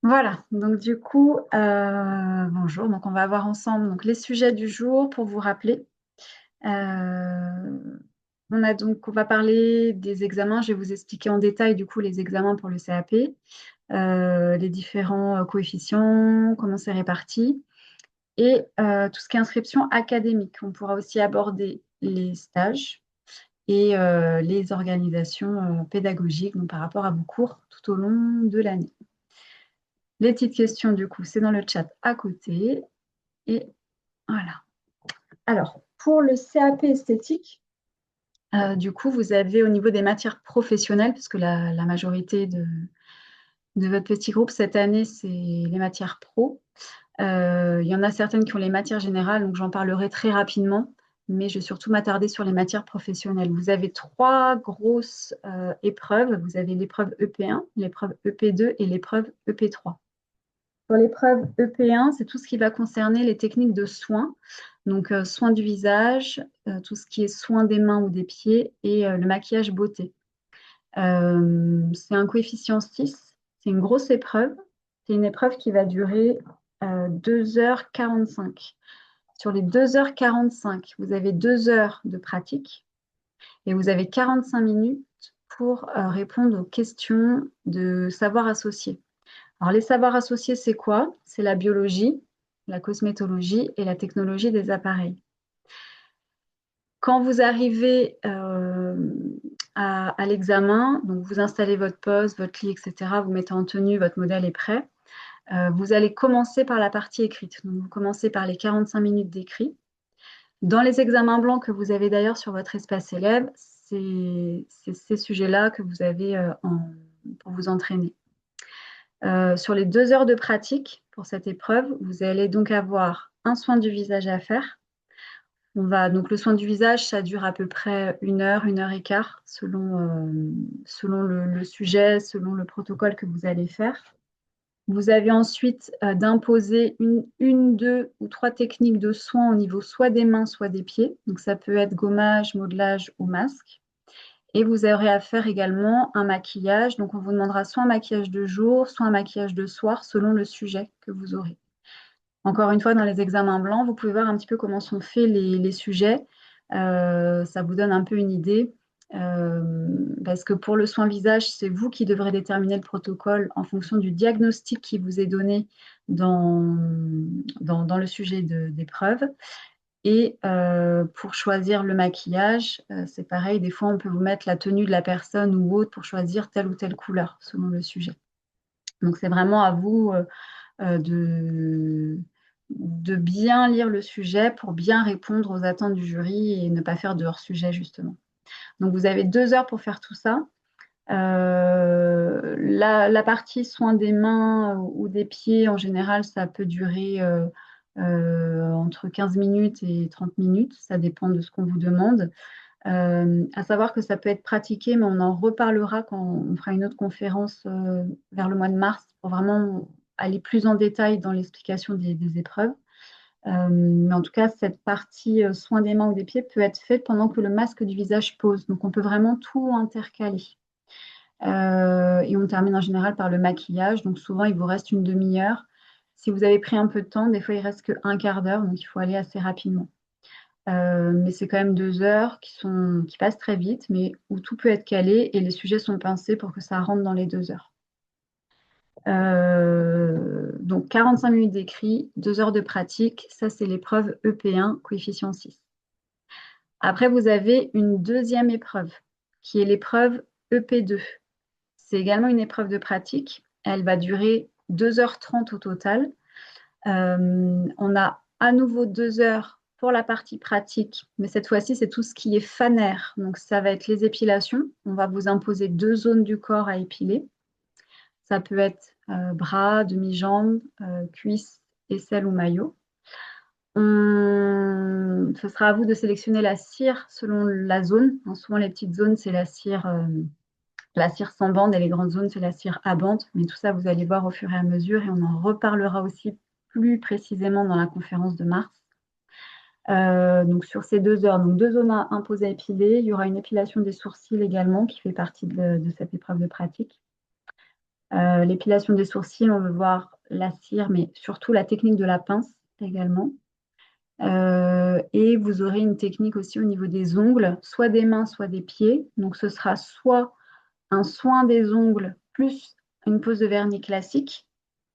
Voilà, donc du coup, bonjour. Donc on va voir ensemble donc, les sujets du jour pour vous rappeler. Euh, on va parler des examens. Je vais vous expliquer en détail du coup les examens pour le CAP, les différents coefficients, comment c'est réparti et tout ce qui est inscription académique. On pourra aussi aborder les stages et les organisations pédagogiques donc, par rapport à vos cours tout au long de l'année. Les petites questions, du coup, c'est dans le chat à côté. Et voilà. Alors, pour le CAP esthétique, du coup, vous avez au niveau des matières professionnelles, puisque la majorité de votre petit groupe cette année, c'est les matières pro. Il y en a certaines qui ont les matières générales, donc j'en parlerai très rapidement, mais je vais surtout m'attarder sur les matières professionnelles. Vous avez trois grosses épreuves. Vous avez l'épreuve EP1, l'épreuve EP2 et l'épreuve EP3. Pour l'épreuve EP1, c'est tout ce qui va concerner les techniques de soins, donc soins du visage, tout ce qui est soins des mains ou des pieds et le maquillage beauté. C'est un coefficient 6, c'est une grosse épreuve. C'est une épreuve qui va durer 2h45. Sur les 2h45, vous avez 2 heures de pratique et vous avez 45 minutes pour répondre aux questions de savoir associé. Alors, les savoirs associés, c'est quoi? C'est la biologie, la cosmétologie et la technologie des appareils. Quand vous arrivez à l'examen, donc vous installez votre poste, votre lit, etc., vous mettez en tenue, votre modèle est prêt, vous allez commencer par la partie écrite. Donc, vous commencez par les 45 minutes d'écrit. Dans les examens blancs que vous avez d'ailleurs sur votre espace élève, c'est ces sujets-là que vous avez pour vous entraîner. Sur les 2 heures de pratique pour cette épreuve, vous allez donc avoir un soin du visage à faire. Donc le soin du visage, ça dure à peu près 1 heure, 1 heure et quart, selon le sujet, selon le protocole que vous allez faire. Vous avez ensuite d'imposer une, deux ou trois techniques de soins au niveau soit des mains, soit des pieds. Donc ça peut être gommage, modelage ou masque. Et vous aurez à faire également un maquillage. Donc, on vous demandera soit un maquillage de jour, soit un maquillage de soir, selon le sujet que vous aurez. Encore une fois, dans les examens blancs, vous pouvez voir un petit peu comment sont faits les sujets. Ça vous donne un peu une idée. Parce que pour le soin visage, c'est vous qui devrez déterminer le protocole en fonction du diagnostic qui vous est donné dans le sujet d'épreuve. Et pour choisir le maquillage, c'est pareil, des fois on peut vous mettre la tenue de la personne ou autre pour choisir telle ou telle couleur selon le sujet. Donc c'est vraiment à vous de bien lire le sujet pour bien répondre aux attentes du jury et ne pas faire de hors-sujet justement. Donc vous avez 2 heures pour faire tout ça. La partie soins des mains ou des pieds, en général, ça peut durer entre 15 minutes et 30 minutes. Ça dépend de ce qu'on vous demande. À savoir que ça peut être pratiqué, mais on en reparlera quand on fera une autre conférence vers le mois de mars pour vraiment aller plus en détail dans l'explication des épreuves. Mais en tout cas, cette partie soins des mains ou des pieds peut être faite pendant que le masque du visage pose. Donc, on peut vraiment tout intercaler. Et on termine en général par le maquillage. Donc souvent, il vous reste une demi-heure. Si vous avez pris un peu de temps, des fois, il reste qu'un quart d'heure, donc il faut aller assez rapidement. Mais c'est quand même 2 heures qui passent très vite, mais où tout peut être calé et les sujets sont pincés pour que ça rentre dans les 2 heures. Donc 45 minutes d'écrit, 2 heures de pratique, ça c'est l'épreuve EP1, coefficient 6. Après, vous avez une deuxième épreuve, qui est l'épreuve EP2. C'est également une épreuve de pratique. Elle va durer 2h30 au total. On a à nouveau 2 heures pour la partie pratique, mais cette fois-ci, c'est tout ce qui est fanaire. Donc, ça va être les épilations. On va vous imposer 2 zones du corps à épiler. Ça peut être bras, demi-jambes, cuisses, aisselles ou maillot. Ce sera à vous de sélectionner la cire selon la zone. Souvent, les petites zones, c'est la cire sans bande et les grandes zones, c'est la cire à bande. Mais tout ça, vous allez voir au fur et à mesure et on en reparlera aussi plus précisément dans la conférence de mars. Donc sur ces 2 heures, donc 2 zones imposées à épiler. Il y aura une épilation des sourcils également qui fait partie de cette épreuve de pratique. L'épilation des sourcils, on veut voir la cire, mais surtout la technique de la pince également. Et vous aurez une technique aussi au niveau des ongles, soit des mains, soit des pieds. Donc ce sera soit un soin des ongles plus une pose de vernis classique,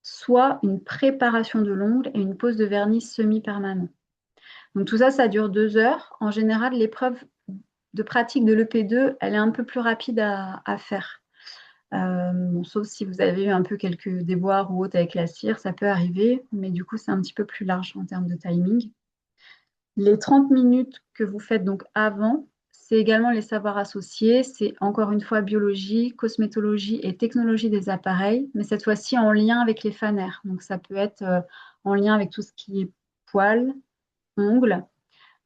soit une préparation de l'ongle et une pose de vernis semi-permanent. Donc tout ça, ça dure 2 heures. En général, l'épreuve de pratique de l'EP2, elle est un peu plus rapide à faire. Bon, sauf si vous avez eu un peu quelques déboires ou autres avec la cire, ça peut arriver, mais du coup, c'est un petit peu plus large en termes de timing. Les 30 minutes que vous faites donc avant, c'est également les savoirs associés. C'est encore une fois biologie, cosmétologie et technologie des appareils, mais cette fois-ci en lien avec les fanères. Donc ça peut être en lien avec tout ce qui est poils, ongles,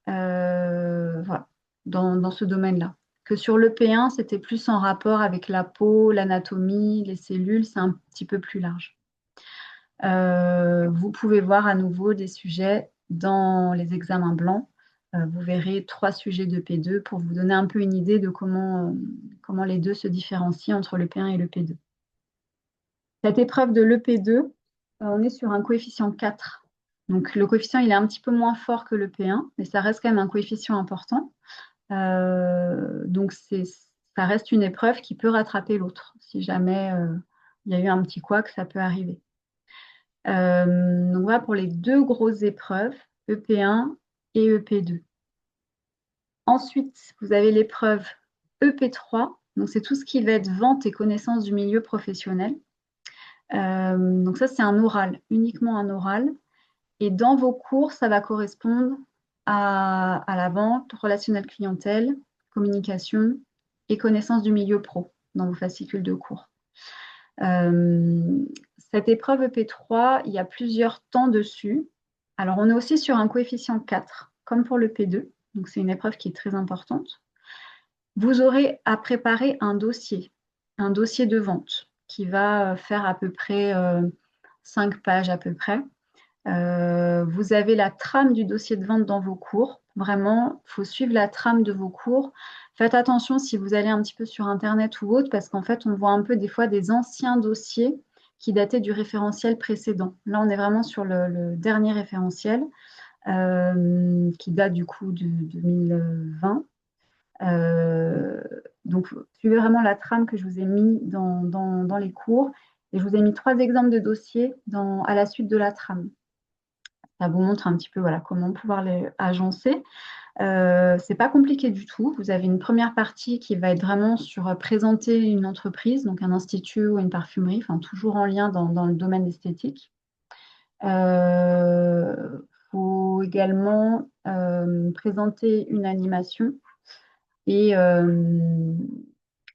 voilà, dans ce domaine-là. Que sur le P1, c'était plus en rapport avec la peau, l'anatomie, les cellules, c'est un petit peu plus large. Vous pouvez voir à nouveau des sujets dans les examens blancs. Vous verrez 3 sujets de P2 pour vous donner un peu une idée de comment les deux se différencient entre le P1 et le P2. Cette épreuve de l'EP2, on est sur un coefficient 4. Donc le coefficient, il est un petit peu moins fort que le P1, mais ça reste quand même un coefficient important. Donc ça reste une épreuve qui peut rattraper l'autre. Si jamais il y a eu un petit couac, ça peut arriver. Donc voilà pour les 2 grosses épreuves, EP1 et EP2. Ensuite, vous avez l'épreuve EP3. Donc c'est tout ce qui va être vente et connaissance du milieu professionnel. Donc ça, c'est un oral, uniquement un oral. Et dans vos cours, ça va correspondre à la vente, relationnel clientèle, communication et connaissance du milieu pro dans vos fascicules de cours. Cette épreuve EP3, il y a plusieurs temps dessus. Alors, on est aussi sur un coefficient 4, comme pour le P2. Donc, c'est une épreuve qui est très importante. Vous aurez à préparer un dossier de vente qui va faire à peu près 5 pages à peu près. Vous avez la trame du dossier de vente dans vos cours. Vraiment, il faut suivre la trame de vos cours. Faites attention si vous allez un petit peu sur Internet ou autre, parce qu'en fait, on voit un peu des fois des anciens dossiers qui dataient du référentiel précédent. Là, on est vraiment sur le dernier référentiel qui date du coup de 2020. Donc, suivez vraiment la trame que je vous ai mis dans les cours. Et je vous ai mis 3 exemples de dossiers à la suite de la trame. Ça vous montre un petit peu voilà, comment pouvoir les agencer. C'est pas compliqué du tout. Vous avez une première partie qui va être vraiment sur présenter une entreprise, donc un institut ou une parfumerie, enfin toujours en lien dans le domaine esthétique. Faut également présenter une animation et,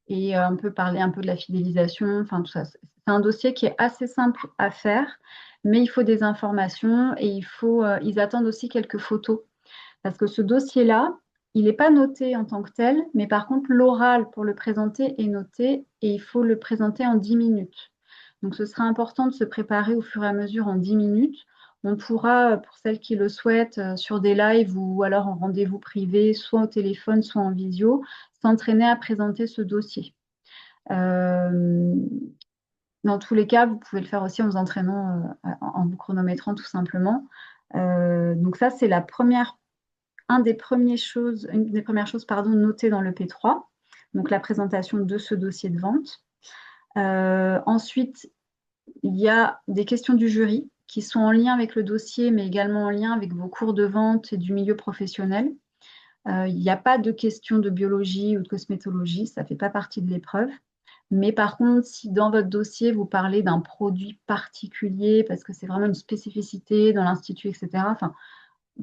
et un peu parler un peu de la fidélisation, enfin tout ça. C'est un dossier qui est assez simple à faire, mais il faut des informations et ils attendent aussi quelques photos. Parce que ce dossier-là, il n'est pas noté en tant que tel, mais par contre, l'oral pour le présenter est noté et il faut le présenter en 10 minutes. Donc, ce sera important de se préparer au fur et à mesure en 10 minutes. On pourra, pour celles qui le souhaitent, sur des lives ou alors en rendez-vous privé, soit au téléphone, soit en visio, s'entraîner à présenter ce dossier. Dans tous les cas, vous pouvez le faire aussi en vous entraînant, en vous chronométrant tout simplement. Donc ça, c'est une des premières choses notées dans le P3, donc la présentation de ce dossier de vente. Ensuite, il y a des questions du jury qui sont en lien avec le dossier, mais également en lien avec vos cours de vente et du milieu professionnel. Il n'y a pas de questions de biologie ou de cosmétologie, ça ne fait pas partie de l'épreuve. Mais par contre, si dans votre dossier, vous parlez d'un produit particulier, parce que c'est vraiment une spécificité dans l'institut, etc., enfin,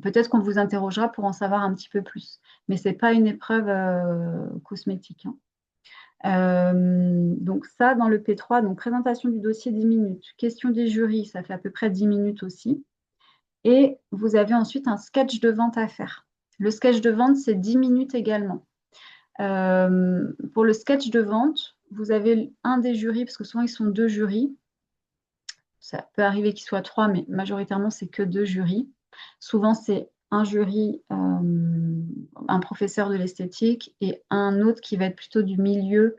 peut-être qu'on vous interrogera pour en savoir un petit peu plus. Mais ce n'est pas une épreuve cosmétique. Hein. Donc ça, dans le P3, donc présentation du dossier 10 minutes. Question des jurys, ça fait à peu près 10 minutes aussi. Et vous avez ensuite un sketch de vente à faire. Le sketch de vente, c'est 10 minutes également. Pour le sketch de vente, vous avez un des jurys, parce que souvent ils sont 2 jurys. Ça peut arriver qu'il soit 3, mais majoritairement, c'est que 2 jurys. Souvent, c'est un jury, un professeur de l'esthétique et un autre qui va être plutôt du milieu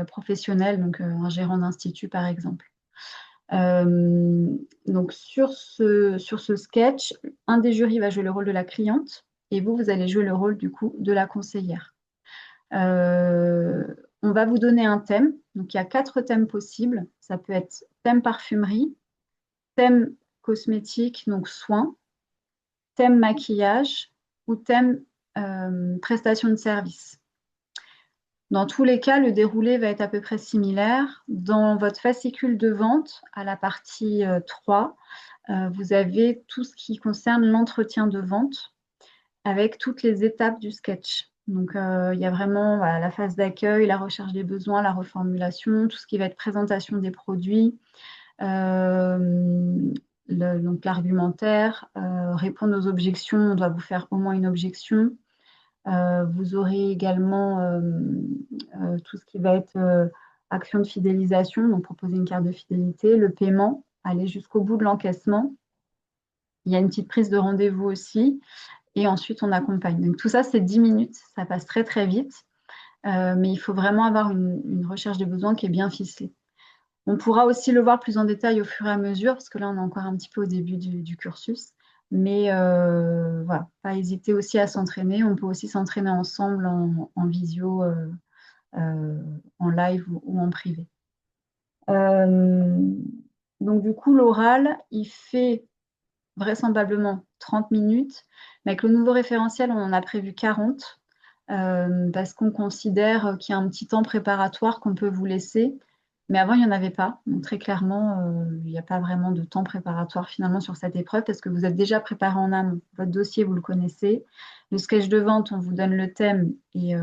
professionnel, donc un gérant d'institut par exemple. Euh, donc sur ce sketch, un des jurys va jouer le rôle de la cliente et vous allez jouer le rôle du coup de la conseillère. Euh, on va vous donner un thème. Donc il y a 4 thèmes possibles. Ça peut être thème parfumerie, thème cosmétique, donc soins, thème maquillage ou thème prestation de service. Dans tous les cas, le déroulé va être à peu près similaire. Dans votre fascicule de vente, à la partie 3, vous avez tout ce qui concerne l'entretien de vente avec toutes les étapes du sketch. Donc, il y a vraiment voilà, la phase d'accueil, la recherche des besoins, la reformulation, tout ce qui va être présentation des produits, donc l'argumentaire, répondre aux objections, on doit vous faire au moins une objection. Vous aurez également tout ce qui va être action de fidélisation, donc proposer une carte de fidélité, le paiement, aller jusqu'au bout de l'encaissement. Il y a une petite prise de rendez-vous aussi, et ensuite on accompagne. Donc tout ça, c'est 10 minutes, ça passe très très vite, mais il faut vraiment avoir une recherche des besoins qui est bien ficelée. On pourra aussi le voir plus en détail au fur et à mesure, parce que là, on est encore un petit peu au début du cursus. Mais voilà, pas hésiter aussi à s'entraîner. On peut aussi s'entraîner ensemble en visio, euh, en live ou en privé. Euh, donc du coup, l'oral, il fait vraisemblablement 30 minutes. Mais avec le nouveau référentiel, on en a prévu 40 parce qu'on considère qu'il y a un petit temps préparatoire qu'on peut vous laisser. Mais avant, il n'y en avait pas. Donc très clairement, il n'y a pas vraiment de temps préparatoire finalement sur cette épreuve parce que vous êtes déjà préparé en amont. Votre dossier, vous le connaissez. Le sketch de vente, on vous donne le thème et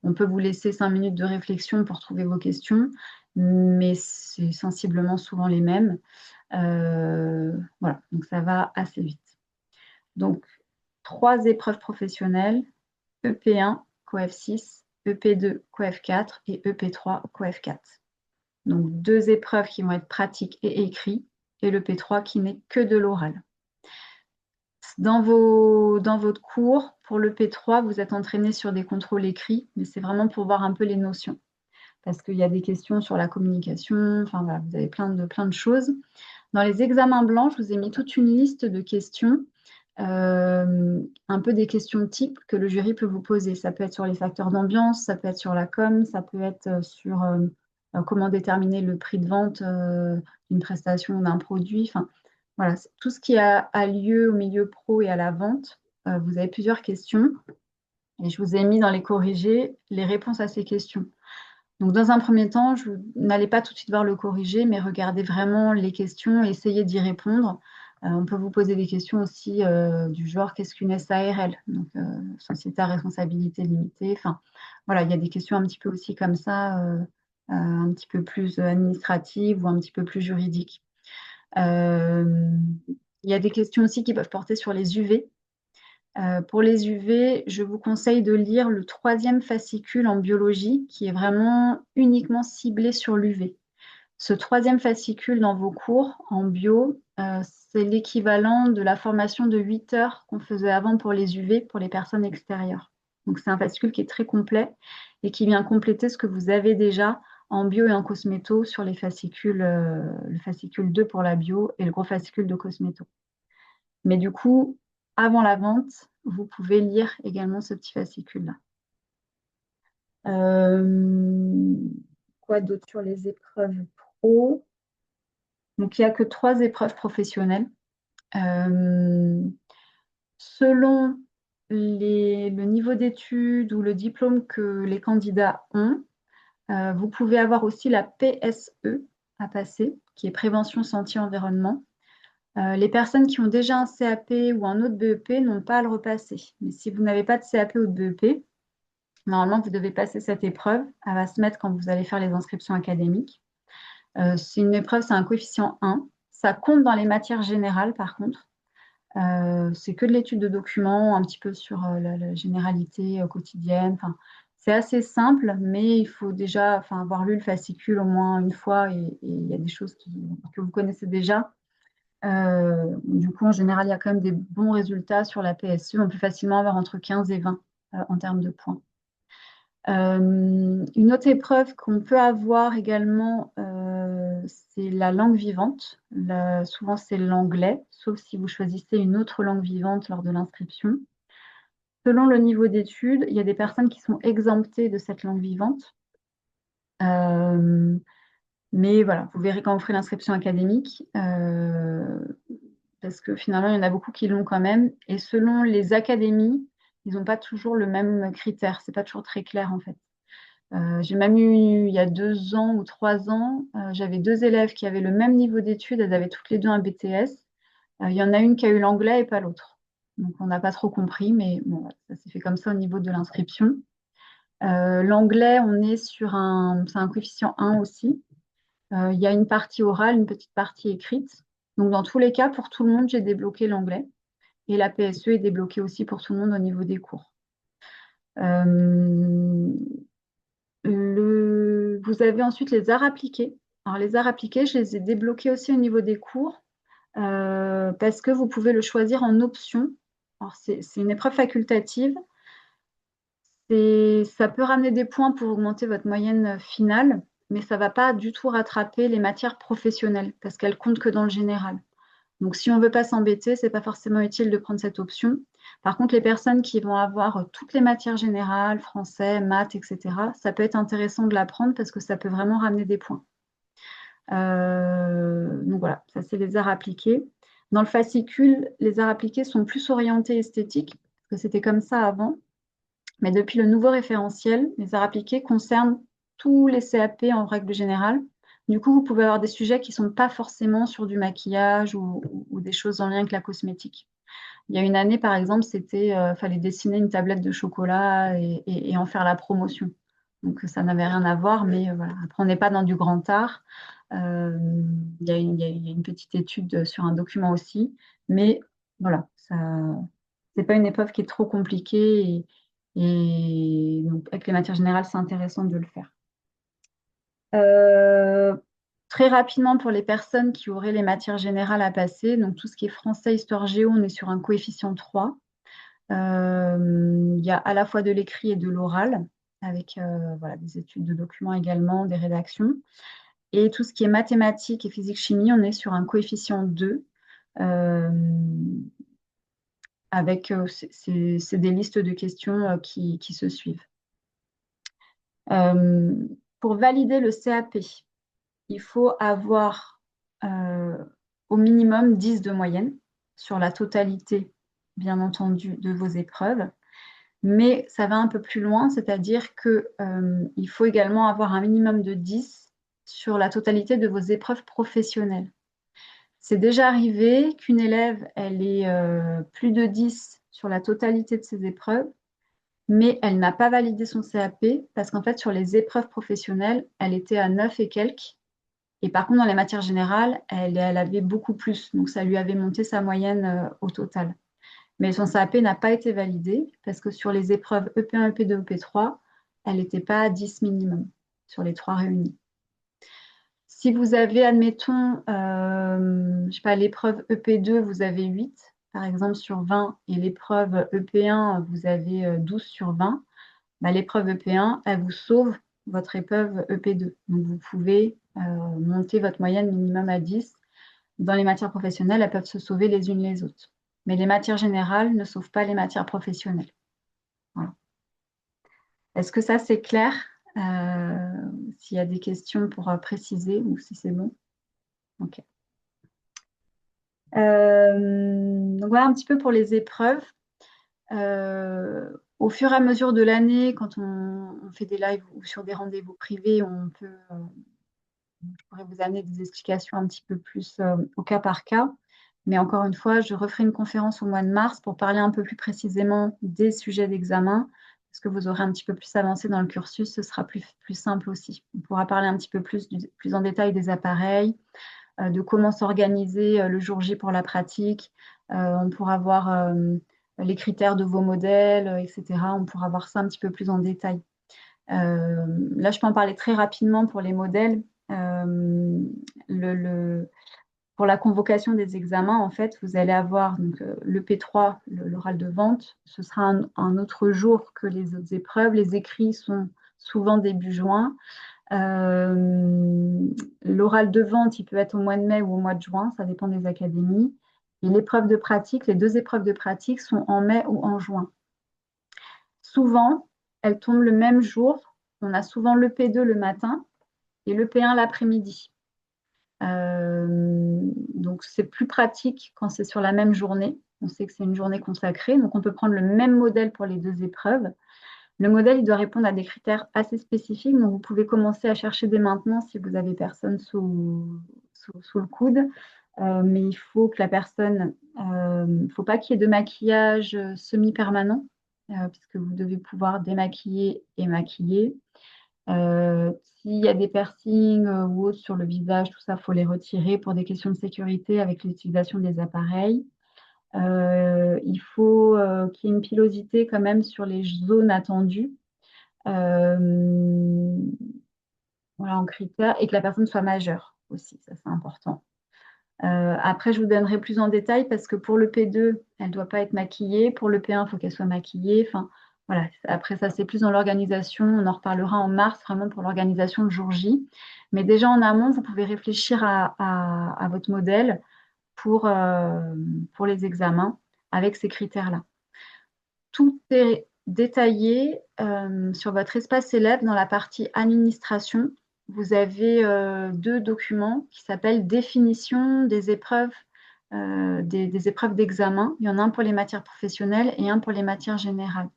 on peut vous laisser 5 minutes de réflexion pour trouver vos questions. Mais c'est sensiblement souvent les mêmes. Voilà, donc ça va assez vite. Donc, 3 épreuves professionnelles, EP1, COEF 6, EP2, COEF 4 et EP3, COEF 4. Donc, 2 épreuves qui vont être pratiques et écrites et le P3 qui n'est que de l'oral. Dans votre cours, pour le P3, vous êtes entraîné sur des contrôles écrits, mais c'est vraiment pour voir un peu les notions. Parce qu'il y a des questions sur la communication, enfin voilà, vous avez plein de choses. Dans les examens blancs, je vous ai mis toute une liste de questions, un peu des questions types que le jury peut vous poser. Ça peut être sur les facteurs d'ambiance, ça peut être sur la com, ça peut être sur comment déterminer le prix de vente d'une prestation ou d'un produit. Enfin, voilà, tout ce qui a lieu au milieu pro et à la vente. Vous avez plusieurs questions et je vous ai mis dans les corrigés les réponses à ces questions. Donc, dans un premier temps, n'allez pas tout de suite voir le corrigé, mais regardez vraiment les questions et essayez d'y répondre. On peut vous poser des questions aussi du genre qu'est-ce qu'une SARL, donc société à responsabilité limitée. Enfin, voilà, il y a des questions un petit peu aussi comme ça, un petit peu plus administratives ou un petit peu plus juridiques. Euh, il y a des questions aussi qui peuvent porter sur les UV. Pour les UV, je vous conseille de lire le 3e fascicule en biologie qui est vraiment uniquement ciblé sur l'UV. Ce 3e fascicule dans vos cours en bio, c'est l'équivalent de la formation de 8 heures qu'on faisait avant pour les UV pour les personnes extérieures. Donc c'est un fascicule qui est très complet et qui vient compléter ce que vous avez déjà en bio et en cosméto sur les fascicules, le fascicule 2 pour la bio et le gros fascicule de cosméto. Mais du coup, avant la vente, vous pouvez lire également ce petit fascicule-là. Euh, quoi d'autre sur les épreuves pro? Donc, il n'y a que 3 épreuves professionnelles. Euh, selon le niveau d'études ou le diplôme que les candidats ont, vous pouvez avoir aussi la PSE à passer, qui est prévention santé environnement. Les personnes qui ont déjà un CAP ou un autre BEP n'ont pas à le repasser. Mais si vous n'avez pas de CAP ou de BEP, normalement, vous devez passer cette épreuve. Elle va se mettre quand vous allez faire les inscriptions académiques. C'est une épreuve, c'est un coefficient 1. Ça compte dans les matières générales, par contre. C'est que de l'étude de documents, un petit peu sur la généralité quotidienne. Enfin, c'est assez simple, mais il faut déjà avoir lu le fascicule au moins une fois et il y a des choses que vous connaissez déjà. Du coup, en général, il y a quand même des bons résultats sur la PSE. On peut facilement avoir entre 15 et 20 en termes de points. Une autre épreuve qu'on peut avoir également, c'est la langue vivante. Souvent, c'est l'anglais, sauf si vous choisissez une autre langue vivante lors de l'inscription. Selon le niveau d'études, il y a des personnes qui sont exemptées de cette langue vivante. Mais voilà, vous verrez quand vous ferez l'inscription académique, parce que finalement, il y en a beaucoup qui l'ont quand même. Et selon les académies, ils n'ont pas toujours le même critère. C'est pas toujours très clair, en fait. J'ai même eu, il y a 2 ans ou 3 ans, j'avais 2 élèves qui avaient le même niveau d'études. Elles avaient toutes les deux un BTS. Il y en a une qui a eu l'anglais et pas l'autre. Donc, on n'a pas trop compris, mais bon, voilà, ça s'est fait comme ça au niveau de l'inscription. L'anglais, c'est un coefficient 1 aussi. Il y a une partie orale, une petite partie écrite. Donc, dans tous les cas, pour tout le monde, j'ai débloqué l'anglais. Et la PSE est débloquée aussi pour tout le monde au niveau des cours. Euh, Vous avez ensuite les arts appliqués. Alors, les arts appliqués, je les ai débloqués aussi au niveau des cours parce que vous pouvez le choisir en option. Alors, c'est une épreuve facultative. Ça peut ramener des points pour augmenter votre moyenne finale, mais ça ne va pas du tout rattraper les matières professionnelles parce qu'elles comptent que dans le général. Donc, si on ne veut pas s'embêter, ce n'est pas forcément utile de prendre cette option. Par contre, les personnes qui vont avoir toutes les matières générales, français, maths, etc., ça peut être intéressant de la prendre parce que ça peut vraiment ramener des points. Donc voilà, ça c'est les arts appliqués. Dans le fascicule, les arts appliqués sont plus orientés esthétiques, parce que c'était comme ça avant. Mais depuis le nouveau référentiel, les arts appliqués concernent tous les CAP en règle générale. Du coup, vous pouvez avoir des sujets qui ne sont pas forcément sur du maquillage ou des choses en lien avec la cosmétique. Il y a une année, par exemple, c'était fallait dessiner une tablette de chocolat et en faire la promotion. Donc ça n'avait rien à voir, mais voilà. Après, on n'est pas dans du grand art. Il y a une petite étude sur un document aussi, mais voilà, ça, c'est pas une épreuve qui est trop compliquée et donc avec les matières générales, c'est intéressant de le faire. Euh, Très rapidement, pour les personnes qui auraient les matières générales à passer, donc tout ce qui est français, histoire, géo, on est sur un coefficient 3. Il y a à la fois de l'écrit et de l'oral, avec voilà, des études de documents également, des rédactions. Et tout ce qui est mathématiques et physique-chimie, on est sur un coefficient 2, euh, avec c'est des listes de questions qui se suivent. Euh, pour valider le CAP, il faut avoir euh, au minimum 10 de moyenne sur la totalité, bien entendu, de vos épreuves. Mais ça va un peu plus loin, c'est-à-dire qu'il faut également avoir un minimum de 10 sur la totalité de vos épreuves professionnelles. C'est déjà arrivé qu'une élève, elle ait plus de 10 sur la totalité de ses épreuves, mais elle n'a pas validé son CAP parce qu'en fait, sur les épreuves professionnelles, elle était à 9 et quelques. Et par contre, dans les matières générales, elle avait beaucoup plus. Donc, ça lui avait monté sa moyenne au total. Mais son CAP n'a pas été validé parce que sur les épreuves EP1, EP2, EP3, elle n'était pas à 10 minimum sur les trois réunis. Si vous avez, admettons, je ne sais pas, l'épreuve EP2, vous avez 8, par exemple, sur 20, et l'épreuve EP1, vous avez 12 sur 20, bah, l'épreuve EP1, elle vous sauve votre épreuve EP2. Donc, vous pouvez monter votre moyenne minimum à 10. Dans les matières professionnelles, elles peuvent se sauver les unes les autres. Mais les matières générales ne sauvent pas les matières professionnelles. Voilà. Est-ce que ça, c'est clair? S'il y a des questions pour préciser ou si c'est bon. OK. Donc voilà un petit peu pour les épreuves. Au fur et à mesure de l'année, quand on fait des lives ou sur des rendez-vous privés, je pourrais vous amener des explications un petit peu plus au cas par cas. Mais encore une fois, je referai une conférence au mois de mars pour parler un peu plus précisément des sujets d'examen, parce que vous aurez un petit peu plus avancé dans le cursus, ce sera plus simple aussi. On pourra parler un petit peu plus en détail des appareils, de comment s'organiser le jour J pour la pratique. On pourra voir les critères de vos modèles, etc. On pourra voir ça un petit peu plus en détail. Là, je peux en parler très rapidement pour les modèles. Le pour la convocation des examens, en fait, vous allez avoir donc, le P3, l'oral de vente. Ce sera un autre jour que les autres épreuves. Les écrits sont souvent début juin. L'oral de vente, il peut être au mois de mai ou au mois de juin, ça dépend des académies. Et l'épreuve de pratique, les deux épreuves de pratique sont en mai ou en juin. Souvent, elles tombent le même jour. On a souvent le P2 le matin et le P1 l'après-midi. Donc, c'est plus pratique quand c'est sur la même journée. On sait que c'est une journée consacrée. Donc, on peut prendre le même modèle pour les deux épreuves. Le modèle, il doit répondre à des critères assez spécifiques. Donc, vous pouvez commencer à chercher dès maintenant si vous avez personne sous le coude. Mais il faut que la personne, il ne faut pas qu'il y ait de maquillage semi-permanent, puisque vous devez pouvoir démaquiller et maquiller. S'il y a des piercings ou autres sur le visage, tout ça, il faut les retirer pour des questions de sécurité avec l'utilisation des appareils. Il faut qu'il y ait une pilosité quand même sur les zones attendues. Euh, voilà, en critère, et que la personne soit majeure aussi, ça c'est important. Après, je vous donnerai plus en détail parce que pour le P2, elle ne doit pas être maquillée. Pour le P1, il faut qu'elle soit maquillée. Enfin, voilà. Après, ça, c'est plus dans l'organisation. On en reparlera en mars, vraiment pour l'organisation le jour J. Mais déjà en amont, vous pouvez réfléchir à votre modèle pour les examens avec ces critères-là. Tout est détaillé sur votre espace élève dans la partie administration. Vous avez deux documents qui s'appellent définition des épreuves, des épreuves d'examen. Il y en a un pour les matières professionnelles et un pour les matières générales.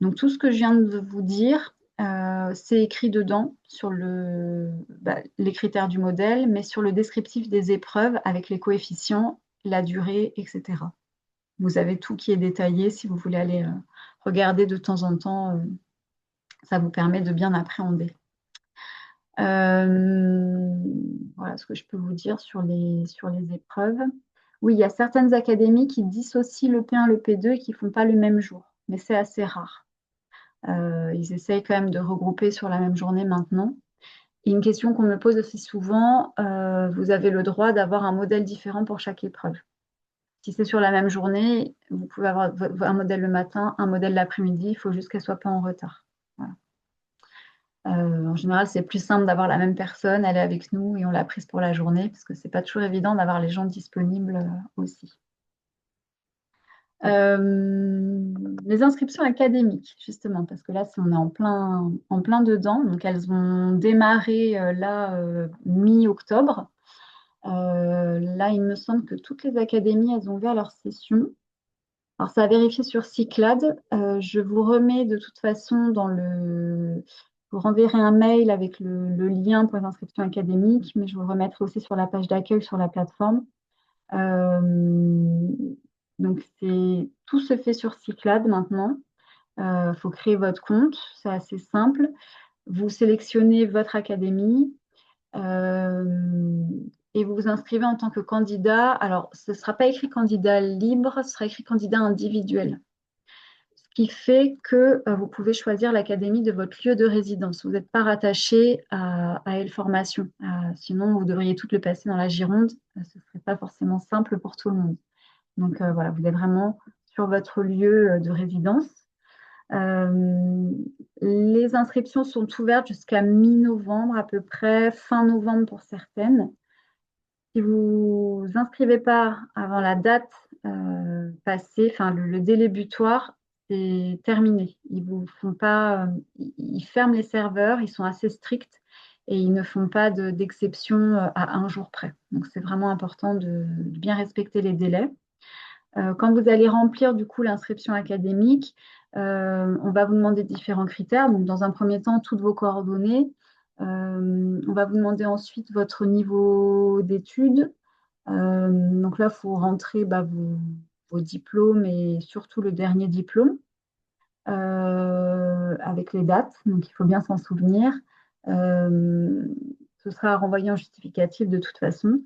Donc tout ce que je viens de vous dire, c'est écrit dedans sur les critères du modèle, mais sur le descriptif des épreuves avec les coefficients, la durée, etc. Vous avez tout qui est détaillé si vous voulez aller regarder de temps en temps. Ça vous permet de bien appréhender. Voilà ce que je peux vous dire sur les épreuves. Oui, il y a certaines académies qui dissocient le P1 et le P2 et qui ne font pas le même jour, mais c'est assez rare. Ils essayent quand même de regrouper sur la même journée maintenant. Et une question qu'on me pose aussi souvent, vous avez le droit d'avoir un modèle différent pour chaque épreuve. Si c'est sur la même journée, vous pouvez avoir un modèle le matin, un modèle l'après-midi, il faut juste qu'elle ne soit pas en retard. Voilà. En général, c'est plus simple d'avoir la même personne, elle est avec nous et on l'a prise pour la journée, parce que ce n'est pas toujours évident d'avoir les gens disponibles aussi. Les inscriptions académiques, justement, parce que là, on est en plein dedans. Donc, elles ont démarré mi-octobre. Là, il me semble que toutes les académies, elles ont ouvert leur session. Alors, ça a vérifié sur Cyclades. Je vous remets de toute façon Je vous renverrai un mail avec le lien pour les inscriptions académiques, mais je vous le remettrai aussi sur la page d'accueil sur la plateforme. Donc, tout se fait sur Cyclades maintenant. Il faut créer votre compte, c'est assez simple. Vous sélectionnez votre académie et vous vous inscrivez en tant que candidat. Alors, ce ne sera pas écrit candidat libre, ce sera écrit candidat individuel. Ce qui fait que vous pouvez choisir l'académie de votre lieu de résidence. Vous n'êtes pas rattaché à Elle Formation. Sinon, vous devriez tout le passer dans la Gironde. Ce ne serait pas forcément simple pour tout le monde. Donc voilà, vous êtes vraiment sur votre lieu de résidence. Les inscriptions sont ouvertes jusqu'à mi-novembre à peu près, fin novembre pour certaines. Si vous vous inscrivez pas avant la date passée, enfin le délai butoir, c'est terminé. Ils vous font pas, ils ferment les serveurs, ils sont assez stricts et ils ne font pas d'exception à un jour près. Donc c'est vraiment important de bien respecter les délais. Quand vous allez remplir du coup l'inscription académique, on va vous demander différents critères. Donc, dans un premier temps, toutes vos coordonnées. On va vous demander ensuite votre niveau d'études. Donc là, il faut rentrer vos diplômes et surtout le dernier diplôme avec les dates. Donc, il faut bien s'en souvenir. Ce sera renvoyé en justificatif de toute façon.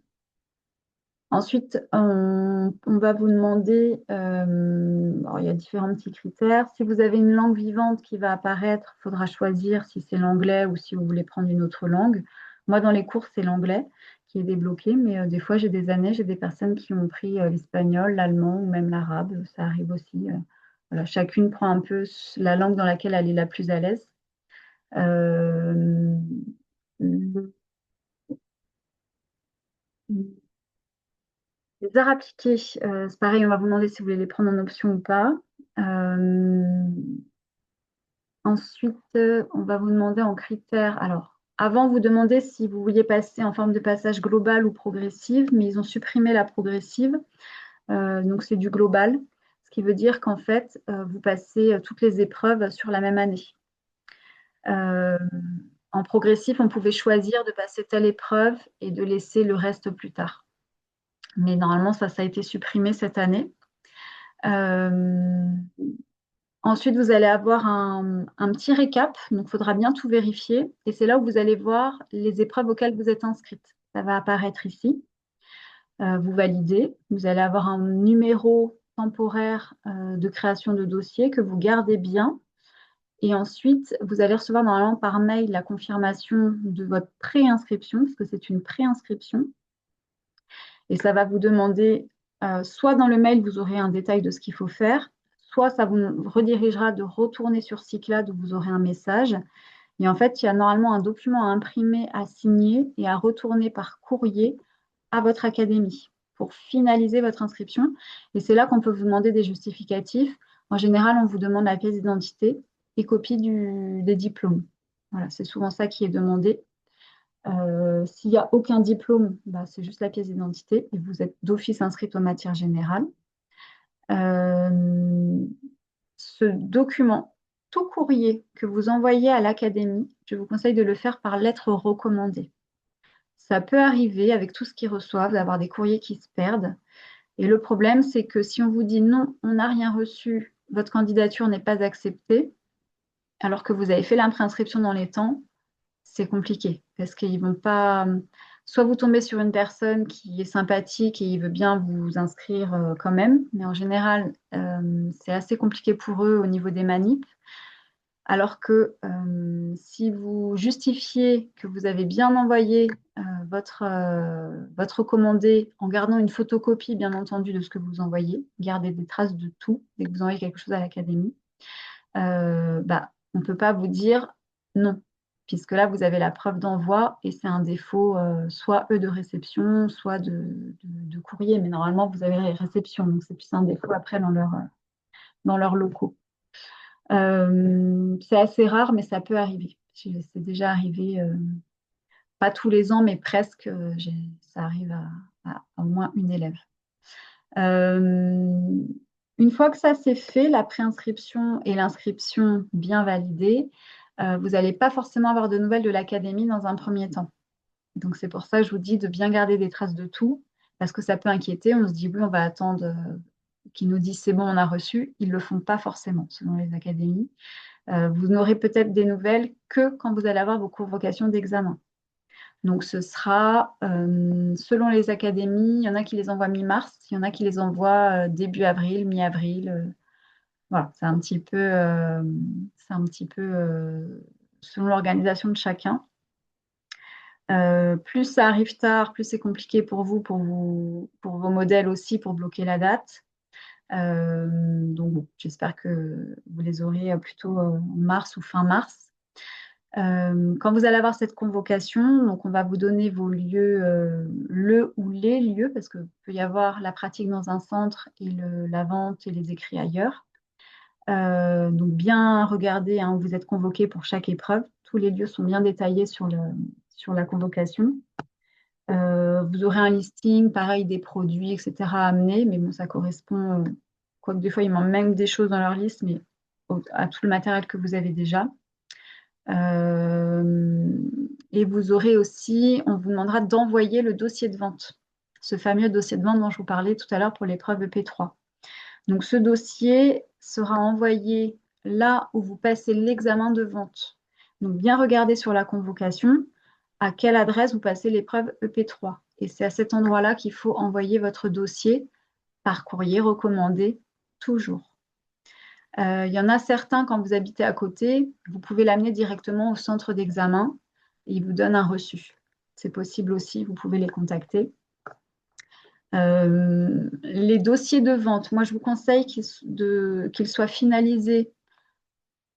Ensuite, on va vous demander, alors il y a différents petits critères. Si vous avez une langue vivante qui va apparaître, il faudra choisir si c'est l'anglais ou si vous voulez prendre une autre langue. Moi, dans les cours, c'est l'anglais. qui est débloqué, mais des fois, j'ai des personnes qui ont pris l'espagnol, l'allemand ou même l'arabe, ça arrive aussi. Voilà, chacune prend un peu la langue dans laquelle elle est la plus à l'aise. Euh, le- les arts appliqués, c'est pareil, on va vous demander si vous voulez les prendre en option ou pas. Euh, Ensuite, on va vous demander en critères. Alors, avant, vous demandez si vous vouliez passer en forme de passage global ou progressive, mais ils ont supprimé la progressive. Donc, c'est du global, ce qui veut dire qu'en fait, vous passez toutes les épreuves sur la même année. Euh, En progressif, on pouvait choisir de passer telle épreuve et de laisser le reste plus tard. Mais normalement, ça a été supprimé cette année. Euh, Ensuite, vous allez avoir un petit récap, donc il faudra bien tout vérifier. Et c'est là où vous allez voir les épreuves auxquelles vous êtes inscrite. Ça va apparaître ici. Vous validez. Vous allez avoir un numéro temporaire de création de dossier que vous gardez bien. Et ensuite, vous allez recevoir normalement par mail la confirmation de votre préinscription, parce que c'est une préinscription. Et ça va vous demander, soit dans le mail, vous aurez un détail de ce qu'il faut faire, soit ça vous redirigera de retourner sur Cyclade où vous aurez un message. Et en fait, il y a normalement un document à imprimer, à signer et à retourner par courrier à votre académie pour finaliser votre inscription. Et c'est là qu'on peut vous demander des justificatifs. En général, on vous demande la pièce d'identité et copie des diplômes. Voilà, c'est souvent ça qui est demandé. S'il n'y a aucun diplôme, bah, c'est juste la pièce d'identité et vous êtes d'office inscrite aux matières générales. Euh, Ce document, tout courrier que vous envoyez à l'académie, je vous conseille de le faire par lettre recommandée. Ça peut arriver avec tout ce qu'ils reçoivent d'avoir des courriers qui se perdent. Et le problème, c'est que si on vous dit non, on n'a rien reçu, votre candidature n'est pas acceptée, alors que vous avez fait la préinscription dans les temps, c'est compliqué parce qu'ils vont pas. Soit vous tombez sur une personne qui est sympathique et il veut bien vous inscrire quand même, mais en général, c'est assez compliqué pour eux au niveau des manips. Alors que si vous justifiez que vous avez bien envoyé votre recommandé en gardant une photocopie, bien entendu, de ce que vous envoyez, gardez des traces de tout dès que vous envoyez quelque chose à l'académie, bah, on ne peut pas vous dire non, puisque là, vous avez la preuve d'envoi et c'est un défaut soit eux de réception, soit de courrier. Mais normalement, vous avez réception, donc c'est plus un défaut après dans leurs locaux. C'est assez rare, mais ça peut arriver. C'est déjà arrivé, pas tous les ans, mais presque, ça arrive à au moins une élève. Euh, une fois que ça c'est fait, la préinscription et l'inscription bien validée, vous n'allez pas forcément avoir de nouvelles de l'académie dans un premier temps. Donc c'est pour ça que je vous dis de bien garder des traces de tout, parce que ça peut inquiéter. On se dit oui, on va attendre qu'ils nous disent c'est bon, on a reçu. Ils ne le font pas forcément selon les académies. Vous n'aurez peut-être des nouvelles que quand vous allez avoir vos convocations d'examen. Donc, ce sera selon les académies. Il y en a qui les envoient mi-mars, il y en a qui les envoient début avril, mi-avril. Voilà, c'est un petit peu selon l'organisation de chacun. Plus ça arrive tard, plus c'est compliqué pour vous, pour vos modèles aussi, pour bloquer la date. Donc, bon, j'espère que vous les aurez plutôt en mars ou fin mars. Quand vous allez avoir cette convocation, donc on va vous donner vos lieux, le ou les lieux, parce qu'il peut y avoir la pratique dans un centre et la vente et les écrits ailleurs. Donc bien regarder hein, où vous êtes convoqué pour chaque épreuve. Tous les lieux sont bien détaillés sur la convocation. Vous aurez un listing, pareil, des produits, etc. à amener, mais bon, ça correspond, quoique des fois, il manque même des choses dans leur liste, mais à tout le matériel que vous avez déjà. Euh, et vous aurez aussi, on vous demandera d'envoyer le dossier de vente, ce fameux dossier de vente dont je vous parlais tout à l'heure pour l'épreuve EP3. Donc ce dossier sera envoyé là où vous passez l'examen de vente. Donc bien regarder sur la convocation à quelle adresse vous passez l'épreuve EP3. Et c'est à cet endroit-là qu'il faut envoyer votre dossier par courrier recommandé toujours. Il y en a certains, quand vous habitez à côté, vous pouvez l'amener directement au centre d'examen et ils vous donnent un reçu. c'est possible aussi, vous pouvez les contacter. Les dossiers de vente, moi je vous conseille qu'ils soient finalisés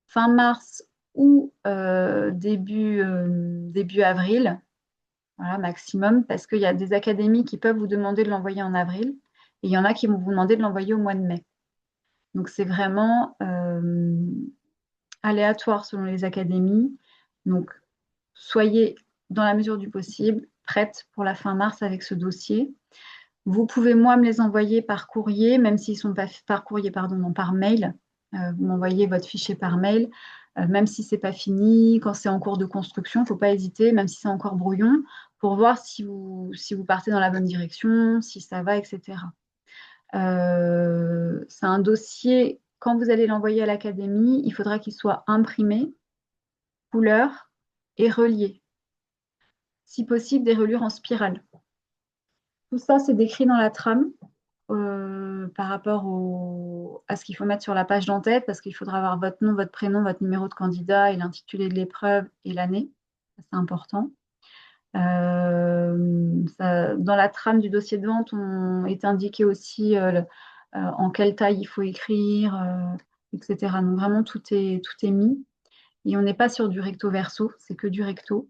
fin mars ou début avril, voilà, maximum, parce qu'il y a des académies qui peuvent vous demander de l'envoyer en avril et il y en a qui vont vous demander de l'envoyer au mois de mai. Donc c'est vraiment aléatoire selon les académies. Donc soyez, dans la mesure du possible, prête pour la fin mars avec ce dossier. Vous pouvez, moi, me les envoyer par courrier, même s'ils ne sont pas par courrier, pardon, non, par mail. Vous m'envoyez votre fichier par mail, même si ce n'est pas fini, quand c'est en cours de construction, il ne faut pas hésiter, même si c'est encore brouillon, pour voir si vous partez dans la bonne direction, si ça va, etc. C'est un dossier, quand vous allez l'envoyer à l'académie, il faudra qu'il soit imprimé, couleur et relié. Si possible, des reliures en spirale. Tout ça, c'est décrit dans la trame par rapport à ce qu'il faut mettre sur la page d'en-tête, parce qu'il faudra avoir votre nom, votre prénom, votre numéro de candidat et l'intitulé de l'épreuve et l'année. C'est important. Dans la trame du dossier de vente, on est indiqué aussi en quelle taille il faut écrire, etc. Donc vraiment, tout est mis. Et on n'est pas sur du recto verso, c'est que du recto.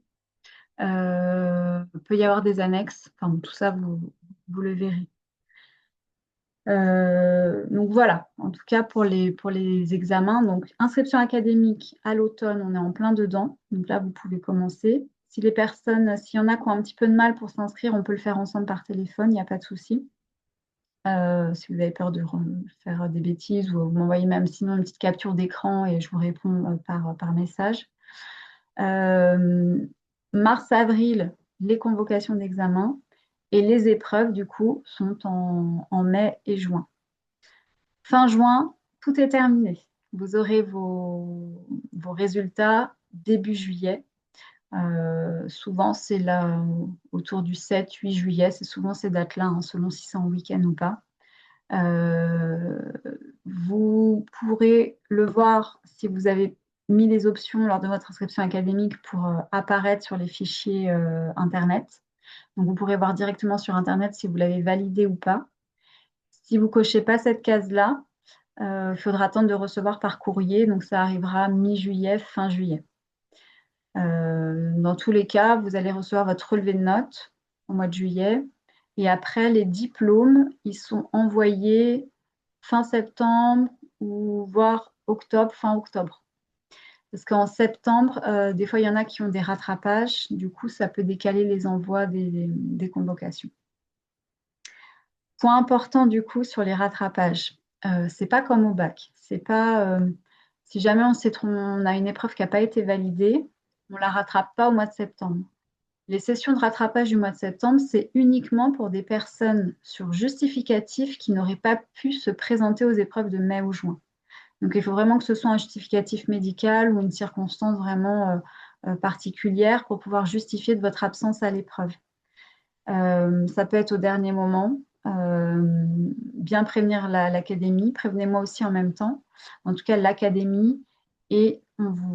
Il peut y avoir des annexes. Enfin, tout ça, vous le verrez. Donc voilà, en tout cas pour les examens. Donc inscription académique à l'automne, on est en plein dedans. Donc là, vous pouvez commencer. Si les personnes, s'il y en a qui ont un petit peu de mal pour s'inscrire, on peut le faire ensemble par téléphone, il n'y a pas de souci. Si vous avez peur de faire des bêtises, ou vous m'envoyez même sinon une petite capture d'écran et je vous réponds par message. Mars-avril, les convocations d'examen et les épreuves, du coup, sont en mai et juin. Fin juin, tout est terminé. Vous aurez vos résultats début juillet. Souvent, c'est là autour du 7-8 juillet. C'est souvent ces dates-là, hein, selon si c'est en week-end ou pas. Vous pourrez le voir si vous avez mis les options lors de votre inscription académique pour apparaître sur les fichiers Internet. Donc, vous pourrez voir directement sur Internet si vous l'avez validé ou pas. Si vous ne cochez pas cette case-là, il faudra attendre de recevoir par courrier. Donc, ça arrivera mi-juillet, fin juillet. Dans tous les cas, vous allez recevoir votre relevé de notes au mois de juillet. Et après, les diplômes, ils sont envoyés fin septembre ou voire octobre, fin octobre. Parce qu'en septembre, des fois, il y en a qui ont des rattrapages. Du coup, ça peut décaler les envois des convocations. Point important, du coup, sur les rattrapages. C'est pas comme au bac. C'est pas, si jamais on a une épreuve qui n'a pas été validée, on ne la rattrape pas au mois de septembre. Les sessions de rattrapage du mois de septembre, c'est uniquement pour des personnes sur justificatif qui n'auraient pas pu se présenter aux épreuves de mai ou juin. Donc, il faut vraiment que ce soit un justificatif médical ou une circonstance vraiment particulière pour pouvoir justifier de votre absence à l'épreuve. Ça peut être au dernier moment. Bien prévenir l'académie. Prévenez-moi aussi en même temps. En tout cas, l'académie. Et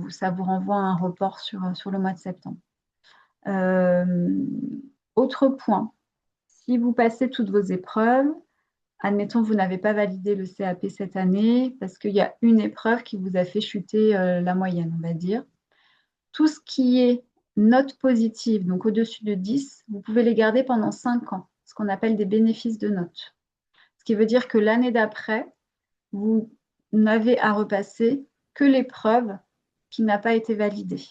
ça vous renvoie à un report sur le mois de septembre. Autre point, si vous passez toutes vos épreuves, admettons que vous n'avez pas validé le CAP cette année parce qu'il y a une épreuve qui vous a fait chuter la moyenne, on va dire. Tout ce qui est notes positives, donc au-dessus de 10, vous pouvez les garder pendant 5 ans, ce qu'on appelle des bénéfices de notes. Ce qui veut dire que l'année d'après, vous n'avez à repasser que l'épreuve qui n'a pas été validée.